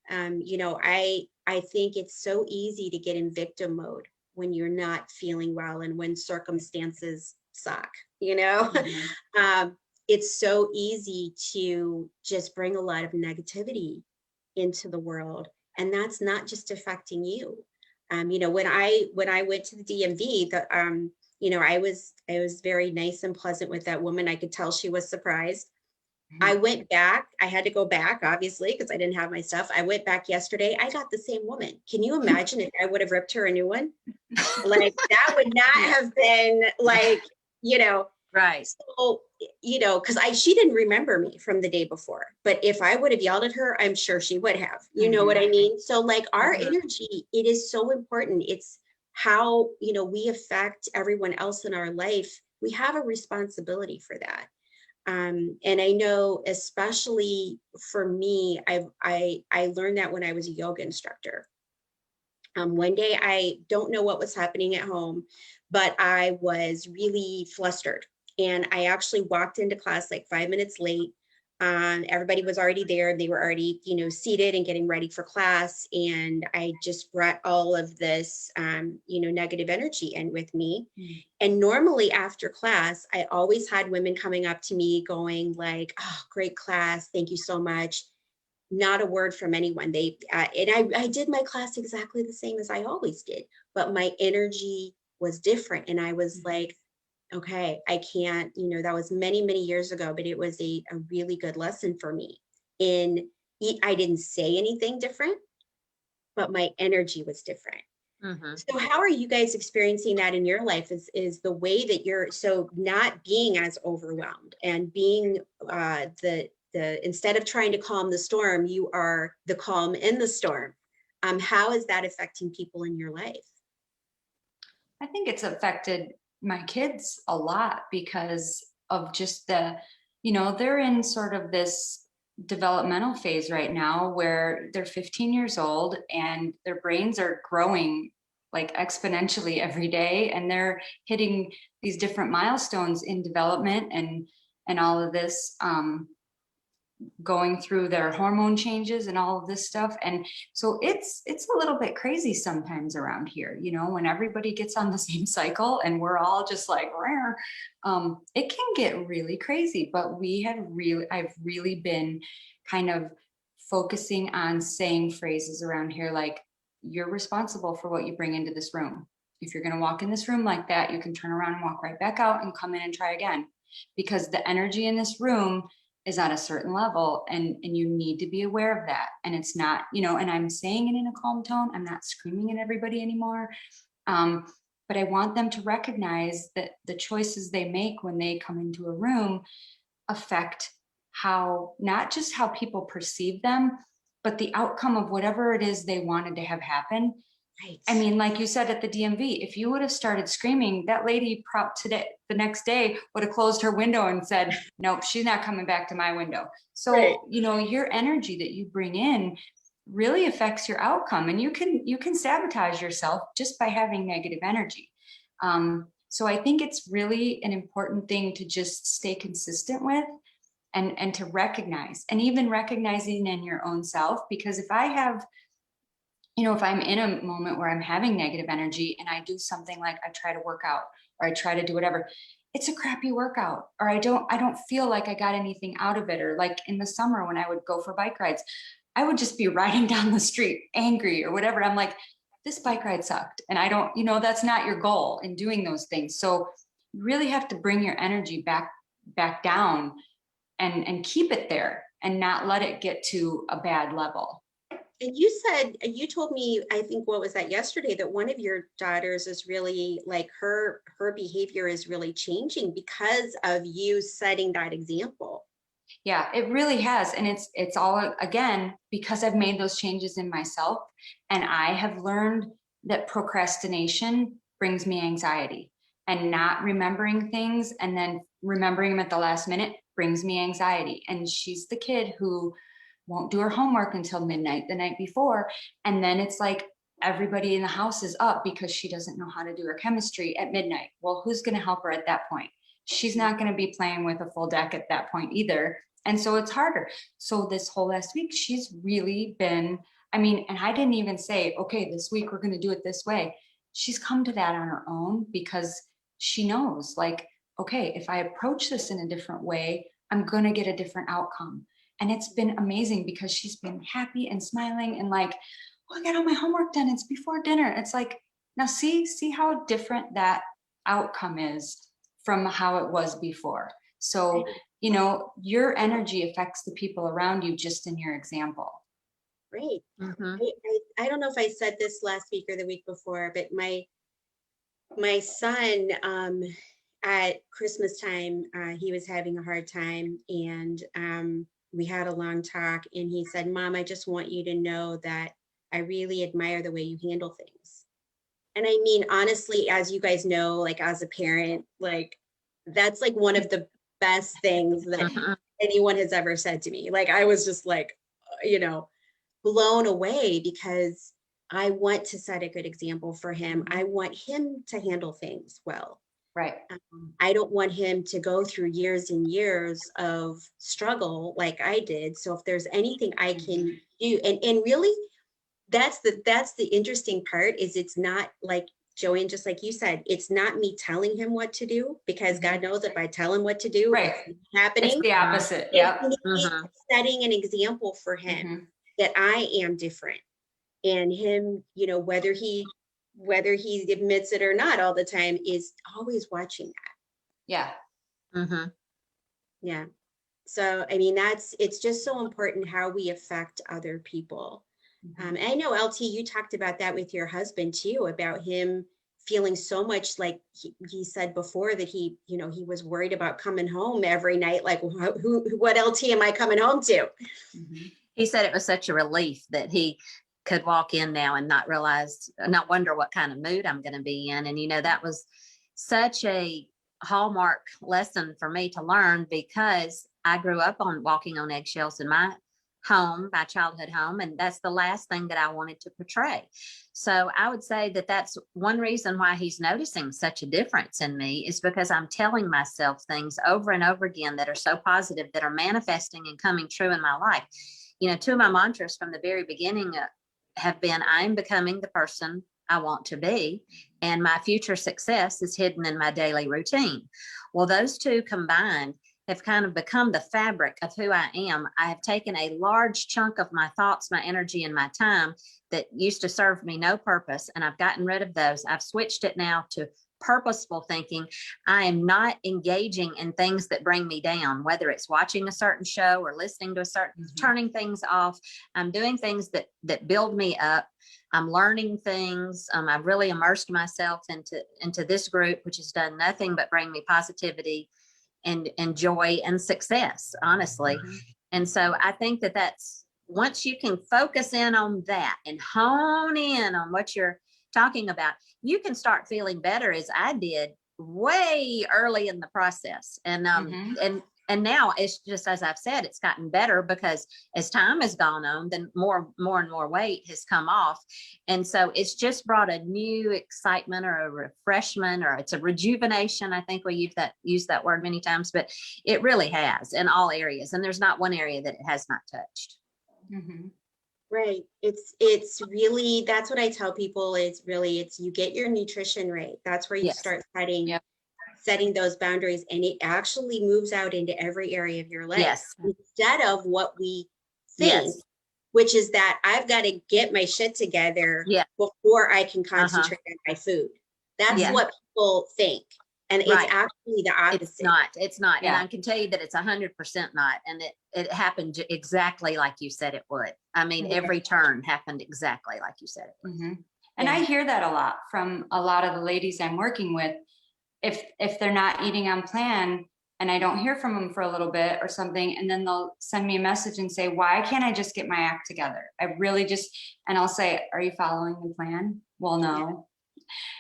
You know, I think it's so easy to get in victim mode when you're not feeling well and when circumstances suck, you know. It's so easy to just bring a lot of negativity into the world. And that's not just affecting you. You know, when I went to the DMV, you know, I was very nice and pleasant with that woman. I could tell she was surprised. I went back. I had to go back, obviously, because I didn't have my stuff. I went back yesterday. I got the same woman. Can you imagine if I would have ripped her a new one? Like that would not Yeah. have been like, you know, Right. so, you know, because she didn't remember me from the day before. But if I would have yelled at her, I'm sure she would have. You know what I mean? So like our energy, it is so important. It's how, you know, we affect everyone else in our life. We have a responsibility for that. And I know, especially for me, I learned that when I was a yoga instructor. One day, I don't know what was happening at home, but I was really flustered. And I actually walked into class like 5 minutes late. Everybody was already there. They were already, you know, seated and getting ready for class. And I just brought all of this, you know, negative energy in with me. And normally after class, I always had women coming up to me going like, oh, great class. Thank you so much. Not a word from anyone. I did my class exactly the same as I always did, but my energy was different. And I was like, okay, I can't, you know, that was many, many years ago, but it was a really good lesson for me. I didn't say anything different, but my energy was different. So how are you guys experiencing that in your life? Is the way that you're so not being as overwhelmed and being the instead of trying to calm the storm, you are the calm in the storm. How is that affecting people in your life? I think it's affected my kids a lot because of just they're in sort of this developmental phase right now where they're 15 years old and their brains are growing like exponentially every day, and they're hitting these different milestones in development and all of this. Going through their hormone changes and all of this stuff, and so it's a little bit crazy sometimes around here, when everybody gets on the same cycle and we're all just like rare. It can get really crazy, but I've really been kind of focusing on saying phrases around here like, you're responsible for what you bring into this room. If you're going to walk in this room like that, you can turn around and walk right back out and come in and try again, because the energy in this room is at a certain level, and you need to be aware of that. And it's not, and I'm saying it in a calm tone. I'm not screaming at everybody anymore. But I want them to recognize that the choices they make when they come into a room affect not just how people perceive them, but the outcome of whatever it is they wanted to have happen. Right. I mean, like you said at the DMV, if you would have started screaming, that lady the next day would have closed her window and said, nope, she's not coming back to my window. So, Right. Your energy that you bring in really affects your outcome, and you can sabotage yourself just by having negative energy. So I think it's really an important thing to just stay consistent with and to recognize, and even recognizing in your own self, because if I'm in a moment where I'm having negative energy and I do something like I try to work out or I try to do whatever, it's a crappy workout, or I don't feel like I got anything out of it. Or like in the summer when I would go for bike rides, I would just be riding down the street angry or whatever. I'm like, this bike ride sucked. And I don't, that's not your goal in doing those things. So you really have to bring your energy back down and keep it there and not let it get to a bad level. And you told me, I think, what was that yesterday, that one of your daughters is really like her behavior is really changing because of you setting that example. Yeah, it really has. And it's all, again, because I've made those changes in myself, and I have learned that procrastination brings me anxiety, and not remembering things and then remembering them at the last minute brings me anxiety. And she's the kid who won't do her homework until midnight the night before. And then it's like everybody in the house is up because she doesn't know how to do her chemistry at midnight. Well, who's going to help her at that point? She's not going to be playing with a full deck at that point either. And so it's harder. So this whole last week, she's really been, and I didn't even say, okay, this week we're going to do it this way. She's come to that on her own because she knows, like, okay, if I approach this in a different way, I'm going to get a different outcome. And it's been amazing because she's been happy and smiling and like, oh, I got all my homework done. It's before dinner. It's like, now see how different that outcome is from how it was before. So, you know, your energy affects the people around you just in your example. Right. Mm-hmm. I don't know if I said this last week or the week before, but my son, at Christmas time, he was having a hard time, and we had a long talk, and he said, Mom, I just want you to know that I really admire the way you handle things. And I mean, honestly, as you guys know, like as a parent, like that's like one of the best things that Mm-hmm. anyone has ever said to me. Like I was just like, you know, blown away, because I want to set a good example for him. I want him to handle things well. Right. I don't want him to go through years and years of struggle like I did. So if there's anything I can do, and really that's the interesting part, is it's not like, Joanne, just like you said, it's not me telling him what to do, because God knows if I tell him what to do, Right. it's happening. It's the opposite. It's Yep. me setting an example for him that I am different, and him, you know, whether he admits it or not all the time, is always watching that. Yeah. Mm-hmm. Yeah. So, I mean, it's just so important how we affect other people. And I know, LT, you talked about that with your husband too, about him feeling so much like he said before that he, you know, he was worried about coming home every night. Like, what LT am I coming home to? He said it was such a relief that he could walk in now and not wonder what kind of mood I'm going to be in. And, you know, that was such a hallmark lesson for me to learn, because I grew up on walking on eggshells in my home, my childhood home, and that's the last thing that I wanted to portray. So I would say that that's one reason why he's noticing such a difference in me, is because I'm telling myself things over and over again that are so positive, that are manifesting and coming true in my life. You know, two of my mantras from the very beginning have been, I'm becoming the person I want to be, and my future success is hidden in my daily routine. Well, those two combined have kind of become the fabric of who I am. I have taken a large chunk of my thoughts, my energy, and my time that used to serve me no purpose, and I've gotten rid of those. I've switched it now to purposeful thinking. I am not engaging in things that bring me down, whether it's watching a certain show or listening to a certain, turning things off. I'm doing things that build me up. I'm learning things. I've really immersed myself into this group, which has done nothing but bring me positivity and joy and success, honestly. And so I think that that's, once you can focus in on that and hone in on what you're talking about, you can start feeling better, as I did way early in the process. And now it's just, as I've said, it's gotten better, because as time has gone on, then more and more weight has come off. And so it's just brought a new excitement, or a refreshment, or it's a rejuvenation. I think we use that word many times, but it really has, in all areas. And there's not one area that it has not touched. Right. It's really, that's what I tell people. It's you get your nutrition right. That's where you start setting those boundaries, and it actually moves out into every area of your life, instead of what we think, which is that I've got to get my shit together before I can concentrate on my food. That's what people think. And it's actually the opposite. It's not. And I can tell you that it's 100% not. And it happened exactly like you said it would. I mean, every turn happened exactly like you said it would. And I hear that a lot from a lot of the ladies I'm working with. If they're not eating on plan and I don't hear from them for a little bit or something, and then they'll send me a message and say, why can't I just get my act together? And I'll say, are you following the plan? Well, no.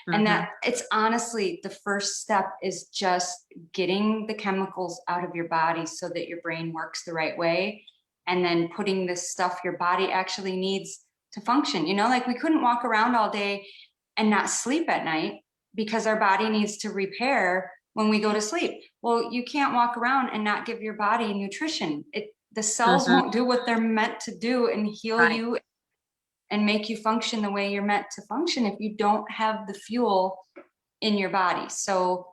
And that it's honestly, the first step is just getting the chemicals out of your body so that your brain works the right way. And then putting this stuff your body actually needs to function. You know, like we couldn't walk around all day and not sleep at night, because our body needs to repair when we go to sleep. Well, you can't walk around and not give your body nutrition. The cells won't do what they're meant to do and heal you and make you function the way you're meant to function if you don't have the fuel in your body. So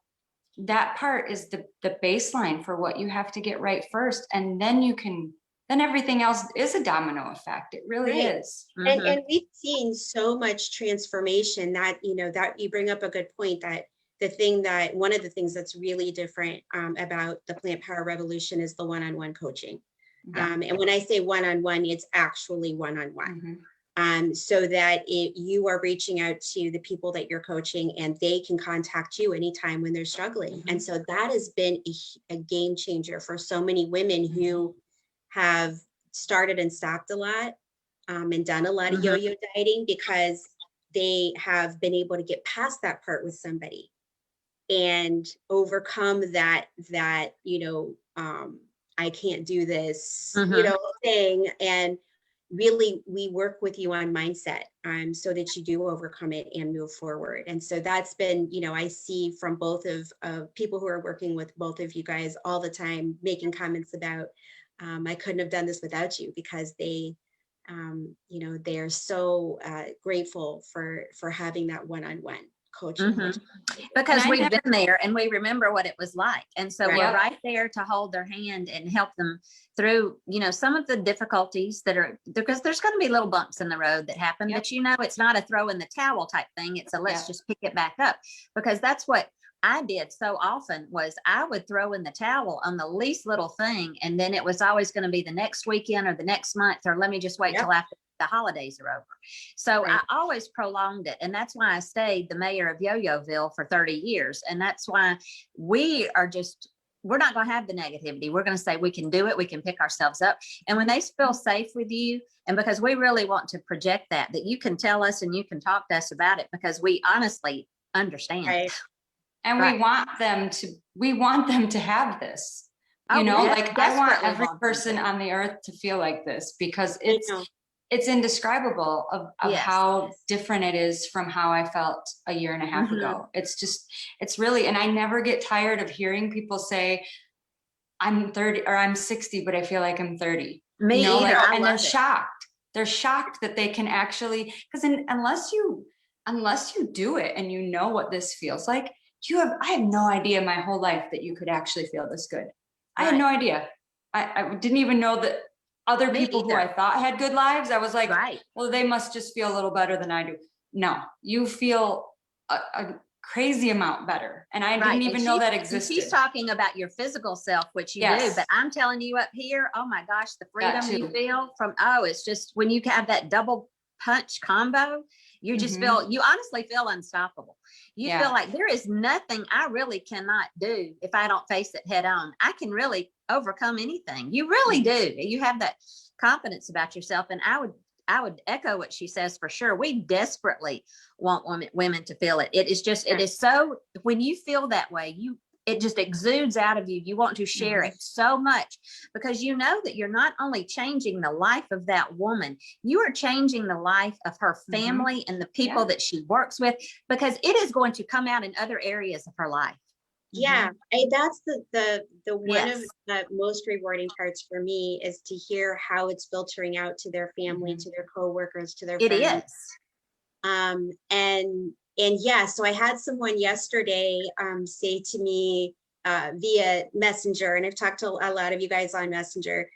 that part is the baseline for what you have to get right first. And then you can then everything else is a domino effect. It really Right. is. And we've seen so much transformation that, that you bring up a good point, that one of the things that's really different about the Plant Power Revolution is the one-on-one coaching. Yeah. And when I say one-on-one, it's actually one-on-one. So that you are reaching out to the people that you're coaching, and they can contact you anytime when they're struggling. And so that has been a game changer for so many women who have started and stopped a lot, and done a lot of yo-yo dieting, because they have been able to get past that part with somebody and overcome that I can't do this, thing. And really, we work with you on mindset, so that you do overcome it and move forward. And so that's been, I see from both of people who are working with both of you guys all the time, making comments about, I couldn't have done this without you, because they are so grateful for having that one-on-one coaching. Because we've been there and we remember what it was like. And so Right. we're right there to hold their hand and help them through, some of the difficulties that are, because there's going to be little bumps in the road that happen, but it's not a throw in the towel type thing. It's a let's just pick it back up, because that's what I did so often. Was I would throw in the towel on the least little thing, and then it was always going to be the next weekend or the next month, or let me just wait till after the holidays are over. So I always prolonged it. And that's why I stayed the mayor of Yo-Yoville for 30 years. And that's why we're not going to have the negativity. We're going to say we can do it. We can pick ourselves up. And when they feel safe with you, and because we really want to project that you can tell us and you can talk to us about it, because we honestly understand. Right. And we want them to have this, I want every person on the earth to feel like this, because it's indescribable of how different it is from how I felt a year and a half ago. It's really, and I never get tired of hearing people say, I'm 30 or I'm 60, but I feel like I'm 30. Me either. And they're shocked. They're shocked that they can actually, because unless you do it and you know what this feels like, I had no idea my whole life that you could actually feel this good. I had no idea. I didn't even know that other people who I thought had good lives, I was like, well, they must just feel a little better than I do. No, you feel a crazy amount better. And I didn't even know that existed. She's talking about your physical self, which you do, but I'm telling you up here, oh my gosh, the freedom you feel from, it's just when you have that double punch combo, you just you honestly feel unstoppable. You feel like there is nothing I really cannot do if I don't face it head on. I can really overcome anything. You really do. You have that confidence about yourself. And I would echo what she says for sure. We desperately want women to feel it. It is so, when you feel that way, it just exudes out of you. You want to share it so much, because you know that you're not only changing the life of that woman, you are changing the life of her family and the people that she works with, because it is going to come out in other areas of her life. Yeah, and that's the one of the most rewarding parts for me, is to hear how it's filtering out to their family, to their coworkers, to their friends. It is. And so I had someone yesterday say to me via Messenger, and I've talked to a lot of you guys on Messenger.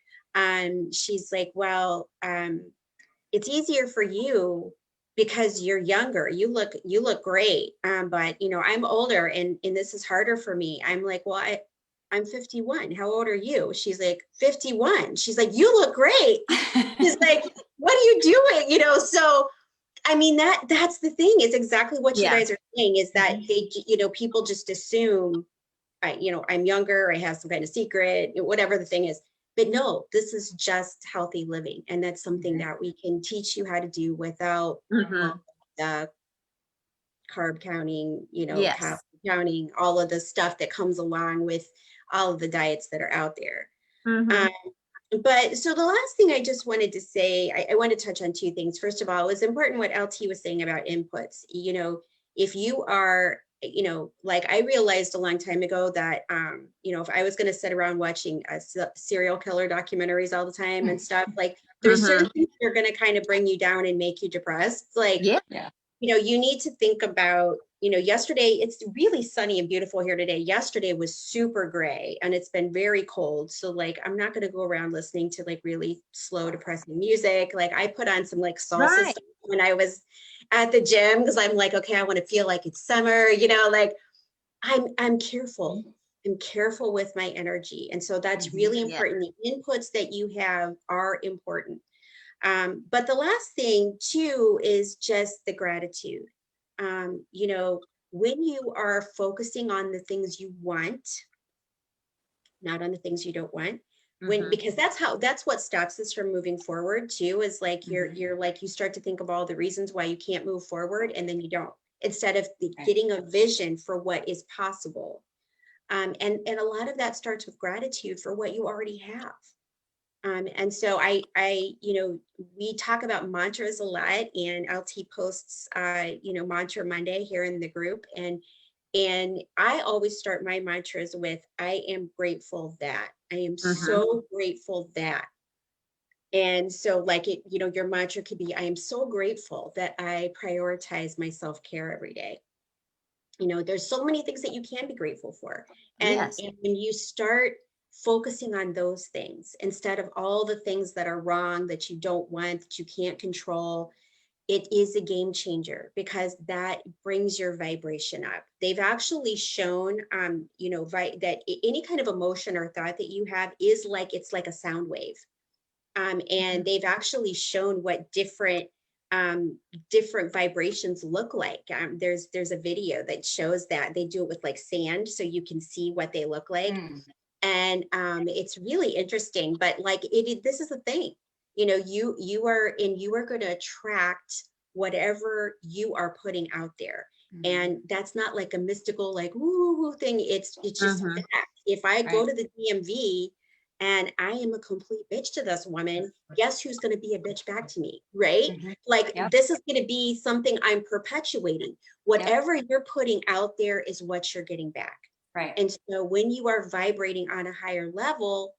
She's like, well, it's easier for you because you're younger. You look great. But I'm older and this is harder for me. I'm like, well, I'm 51. How old are you? She's like, 51. She's like, you look great. She's like, what are you doing? So I mean, that's the thing. It's exactly what you guys are saying, is that they, people just assume, I'm younger, I have some kind of secret, whatever the thing is. But no, this is just healthy living. And that's something that we can teach you how to do without the carb counting, calorie counting, all of the stuff that comes along with all of the diets that are out there. But so the last thing I just wanted to say, I want to touch on two things. First of all, it was important what LT was saying about inputs. If you are, like I realized a long time ago that, if I was going to sit around watching serial killer documentaries all the time and stuff, like there's certain things that are going to kind of bring you down and make you depressed. Like, you need to think about yesterday, it's really sunny and beautiful here today. Yesterday was super gray and it's been very cold. So like, I'm not going to go around listening to like really slow, depressing music. Like I put on some like salsa Right. stuff when I was at the gym because I'm like, okay, I want to feel like it's summer, like I'm careful. I'm careful with my energy. And so that's really Yeah. important. The inputs that you have are important. But the last thing too is just the gratitude. When you are focusing on the things you want, not on the things you don't want, because that's what stops us from moving forward too, is like you're like, you start to think of all the reasons why you can't move forward and then you don't, instead of getting a vision for what is possible. And a lot of that starts with gratitude for what you already have. And so we talk about mantras a lot, and LT posts, Mantra Monday here in the group. And I always start my mantras with, I am grateful that, I am so grateful that. And so like your mantra could be, I am so grateful that I prioritize my self-care every day. There's so many things that you can be grateful for. And when you start focusing on those things instead of all the things that are wrong, that you don't want, that you can't control, it is a game changer because that brings your vibration up. They've actually shown, that any kind of emotion or thought that you have is like, it's like a sound wave. And they've actually shown what different vibrations look like. There's a video that shows that. They do it with like sand, so you can see what they look like. And it's really interesting. But like this is the thing, you are going to attract whatever you are putting out there. And that's not like a mystical like woo thing. It's just fact. If I go to the DMV and I am a complete bitch to this woman, guess who's going to be a bitch back to me, right? Like this is going to be something I'm perpetuating. Whatever you're putting out there is what you're getting back. Right. And so when you are vibrating on a higher level,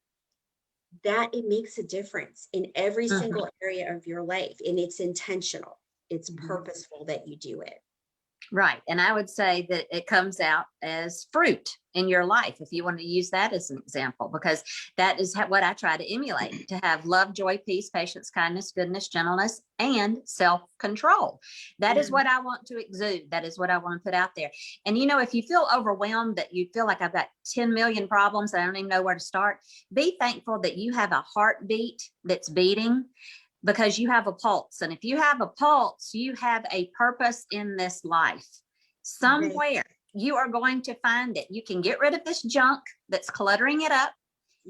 that it makes a difference in every single area of your life. And it's intentional. It's purposeful that you do it. Right. And I would say that it comes out as fruit in your life, if you want to use that as an example, because that is what I try to emulate, to have love, joy, peace, patience, kindness, goodness, gentleness, and self-control. That is what I want to exude. That is what I want to put out there. And, if you feel overwhelmed, that you feel like I've got 10 million problems, I don't even know where to start, be thankful that you have a heartbeat that's beating, because you have a pulse. And if you have a pulse, you have a purpose in this life. Somewhere you are going to find it. You can get rid of this junk that's cluttering it up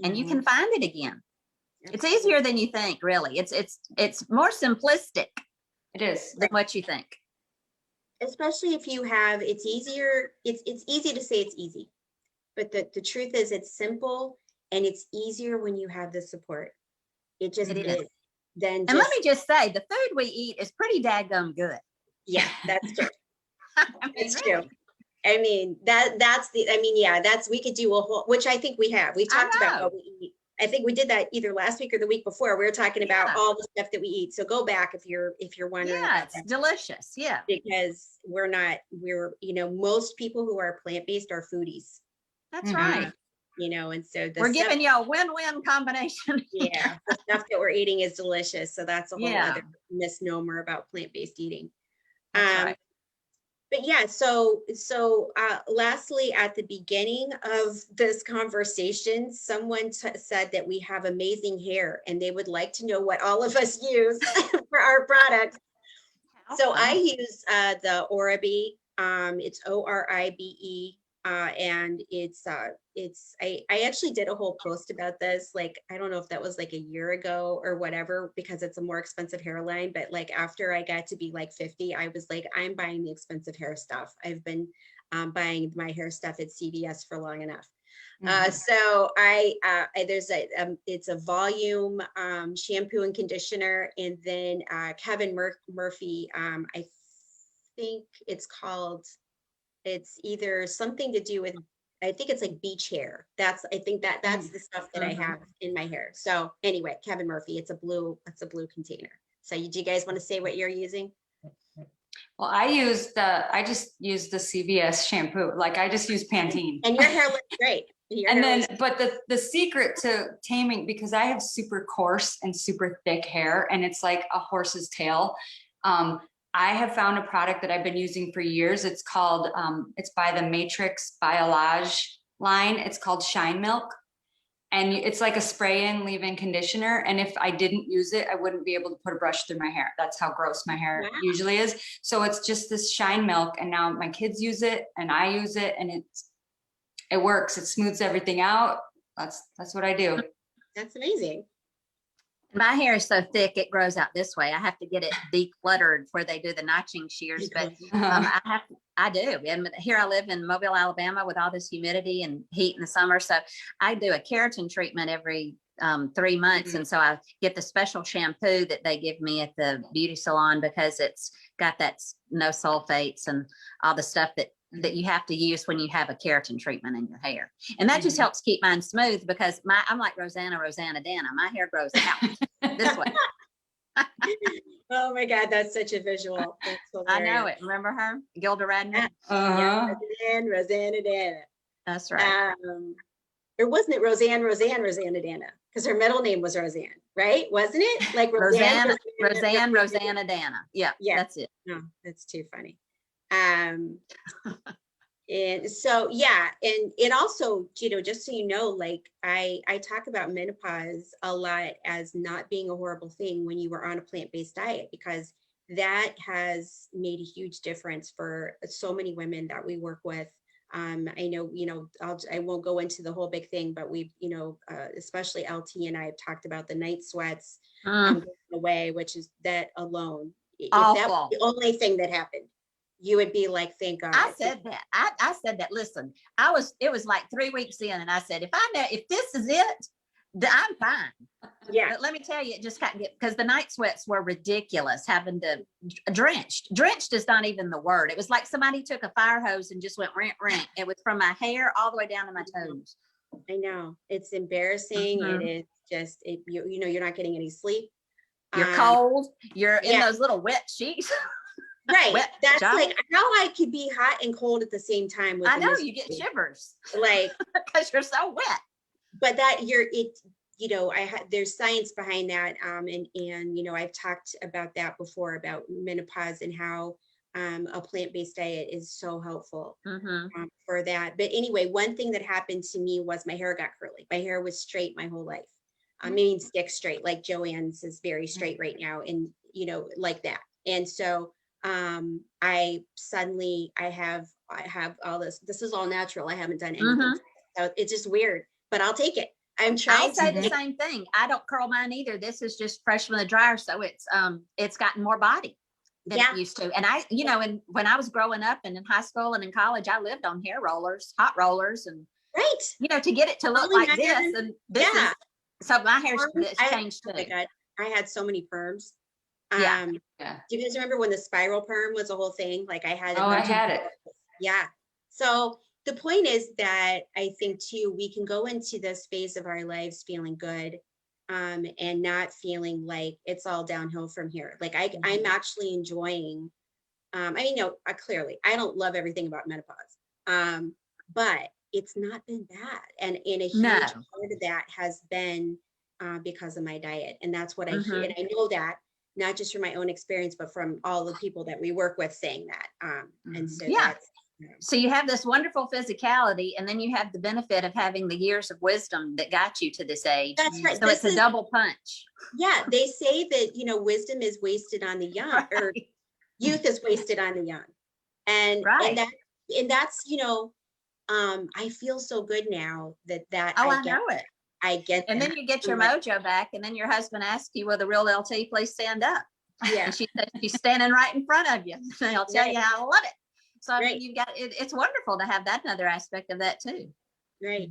and you can find it again. It's easier than you think, really. It's more simplistic. It is. Than what you think. Especially if you have, it's easier. It's easy to say it's easy, but the truth is it's simple and it's easier when you have the support. It just is. And let me just say, the food we eat is pretty daggum good. Yeah, that's true. It's true. I mean, that's we could do a whole, which I think we have. We've talked about what we eat. I think we did that either last week or the week before. We were talking about all the stuff that we eat. So go back if you're wondering. Yeah, it's delicious. Yeah. Because most people who are plant-based are foodies. That's right. And so we're giving you a win-win combination. Yeah, the stuff that we're eating is delicious. So that's a whole other misnomer about plant-based eating. That's right. But yeah, so lastly, at the beginning of this conversation, someone said that we have amazing hair and they would like to know what all of us use for our products. So I use the Oribe. It's ORIBE. And I actually did a whole post about this. Like, I don't know if that was like a year ago or whatever, because it's a more expensive hairline. But like after I got to be like 50, I was like, I'm buying the expensive hair stuff. I've been buying my hair stuff at CVS for long enough. So it's a volume shampoo and conditioner, and then Kevin Murphy. I think it's either something to do with, I think it's like beach hair. That's the stuff that I have in my hair. So anyway, Kevin Murphy, it's a blue container. So do you guys want to say what you're using? Well, I just use the CVS shampoo. Like I just use Pantene. And your hair looks great. And then, but the secret to taming, because I have super coarse and super thick hair, and it's like a horse's tail. I have found a product that I've been using for years. It's called, it's by the Matrix Biolage line. It's called Shine Milk. And it's like a spray-in, leave-in conditioner. And if I didn't use it, I wouldn't be able to put a brush through my hair. That's how gross my hair usually is. So it's just this Shine Milk. And now my kids use it and I use it, and it works. It smooths everything out. That's what I do. That's amazing. My hair is so thick, it grows out this way. I have to get it decluttered where they do the notching shears, but I do. And here I live in Mobile, Alabama with all this humidity and heat in the summer. So I do a keratin treatment every 3 months. And so I get the special shampoo that they give me at the beauty salon because it's got that no sulfates and all the stuff that you have to use when you have a keratin treatment in your hair. And that just helps keep mine smooth because I'm like Rosanna Dana. My hair grows out this way. Oh my God, that's such a visual. I know it. Remember her? Gilda Radner? Yeah, Rosanna Dana. That's right. Or wasn't it Rosanna Dana? Because her middle name was Roseanne, right? Wasn't it? Like Rosanna Dana. Yeah, that's it. No, that's too funny. And so, yeah. And it also, just so you know, like I talk about menopause a lot as not being a horrible thing when you were on a plant-based diet, because that has made a huge difference for so many women that we work with. I know, I won't go into the whole big thing, but we've, especially LT and I have talked about the night sweats going away, which is that alone. If that was the only thing that happened, you would be like, thank God. I said that. I said that. Listen, it was like 3 weeks in, and I said, if this is it, I'm fine. Yeah. But let me tell you, it just got because the night sweats were ridiculous. Having to drenched is not even the word. It was like somebody took a fire hose and just went rent. It was from my hair all the way down to my toes. I know, it's embarrassing. It is just, you're not getting any sleep. You're cold. You're in those little wet sheets. Right. That's like how I could be hot and cold at the same time. I know you get shivers, like because you're so wet. But there's science behind that. And I've talked about that before, about menopause and how a plant-based diet is so helpful for that. But anyway, one thing that happened to me was my hair got curly. My hair was straight my whole life. I mean, stick straight, like Joanne's is very straight right now. And, like that. And so I have all this is all natural. I haven't done anything. So it's just weird, but I'll take it. I'm trying. I'll say the same thing. I don't curl mine either. This is just fresh from the dryer. So it's gotten more body than it used to. And and when I was growing up and in high school and in college, I lived on hair rollers, hot rollers, and to get it to look like this. And this is, so my hair's changed too. Oh my God. I had so many perms. Do you guys remember when the spiral perm was a whole thing? Like I had it. Yeah. So the point is that I think too, we can go into this phase of our lives feeling good, and not feeling like it's all downhill from here. Like I'm actually enjoying, clearly I don't love everything about menopause, but it's not been bad. And in a huge part of that has been because of my diet. And that's what I hear. And I know that not just from my own experience, but from all the people that we work with saying that. And so so you have this wonderful physicality, and then you have the benefit of having the years of wisdom that got you to this age. That's right. So it's a double punch. Yeah. They say that, wisdom is wasted on the young, or youth is wasted on the young. And that's, I feel so good now that I know it. I get and that. Then you get your mojo back, and then your husband asks you, will the real LT please stand up? Yeah. And she says she's standing right in front of you. And I'll tell you how I love it. So I mean, you've got it's wonderful to have that another aspect of that too. Right.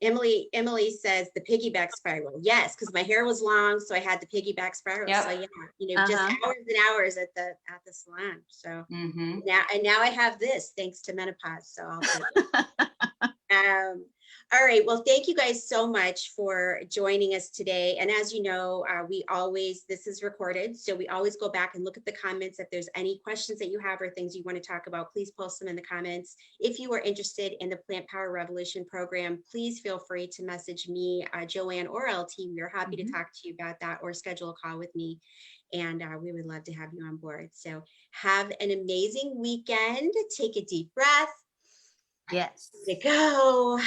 Emily says the piggyback spiral. Yes, because my hair was long, so I had the piggyback spiral. Yep. So just hours and hours at the salon. So now I have this thanks to menopause. So I'll take it. All right. Well, thank you guys so much for joining us today. And as you know, this is recorded. So we always go back and look at the comments. If there's any questions that you have or things you want to talk about, please post them in the comments. If you are interested in the Plant Power Revolution program, please feel free to message me, Joanne or LT. We are happy to talk to you about that or schedule a call with me. And we would love to have you on board. So have an amazing weekend. Take a deep breath. Yes. Go.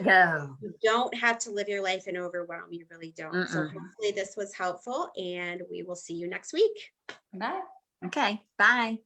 Go. You don't have to live your life in overwhelm. You really don't. So hopefully this was helpful, and we will see you next week. Bye. Okay. Bye.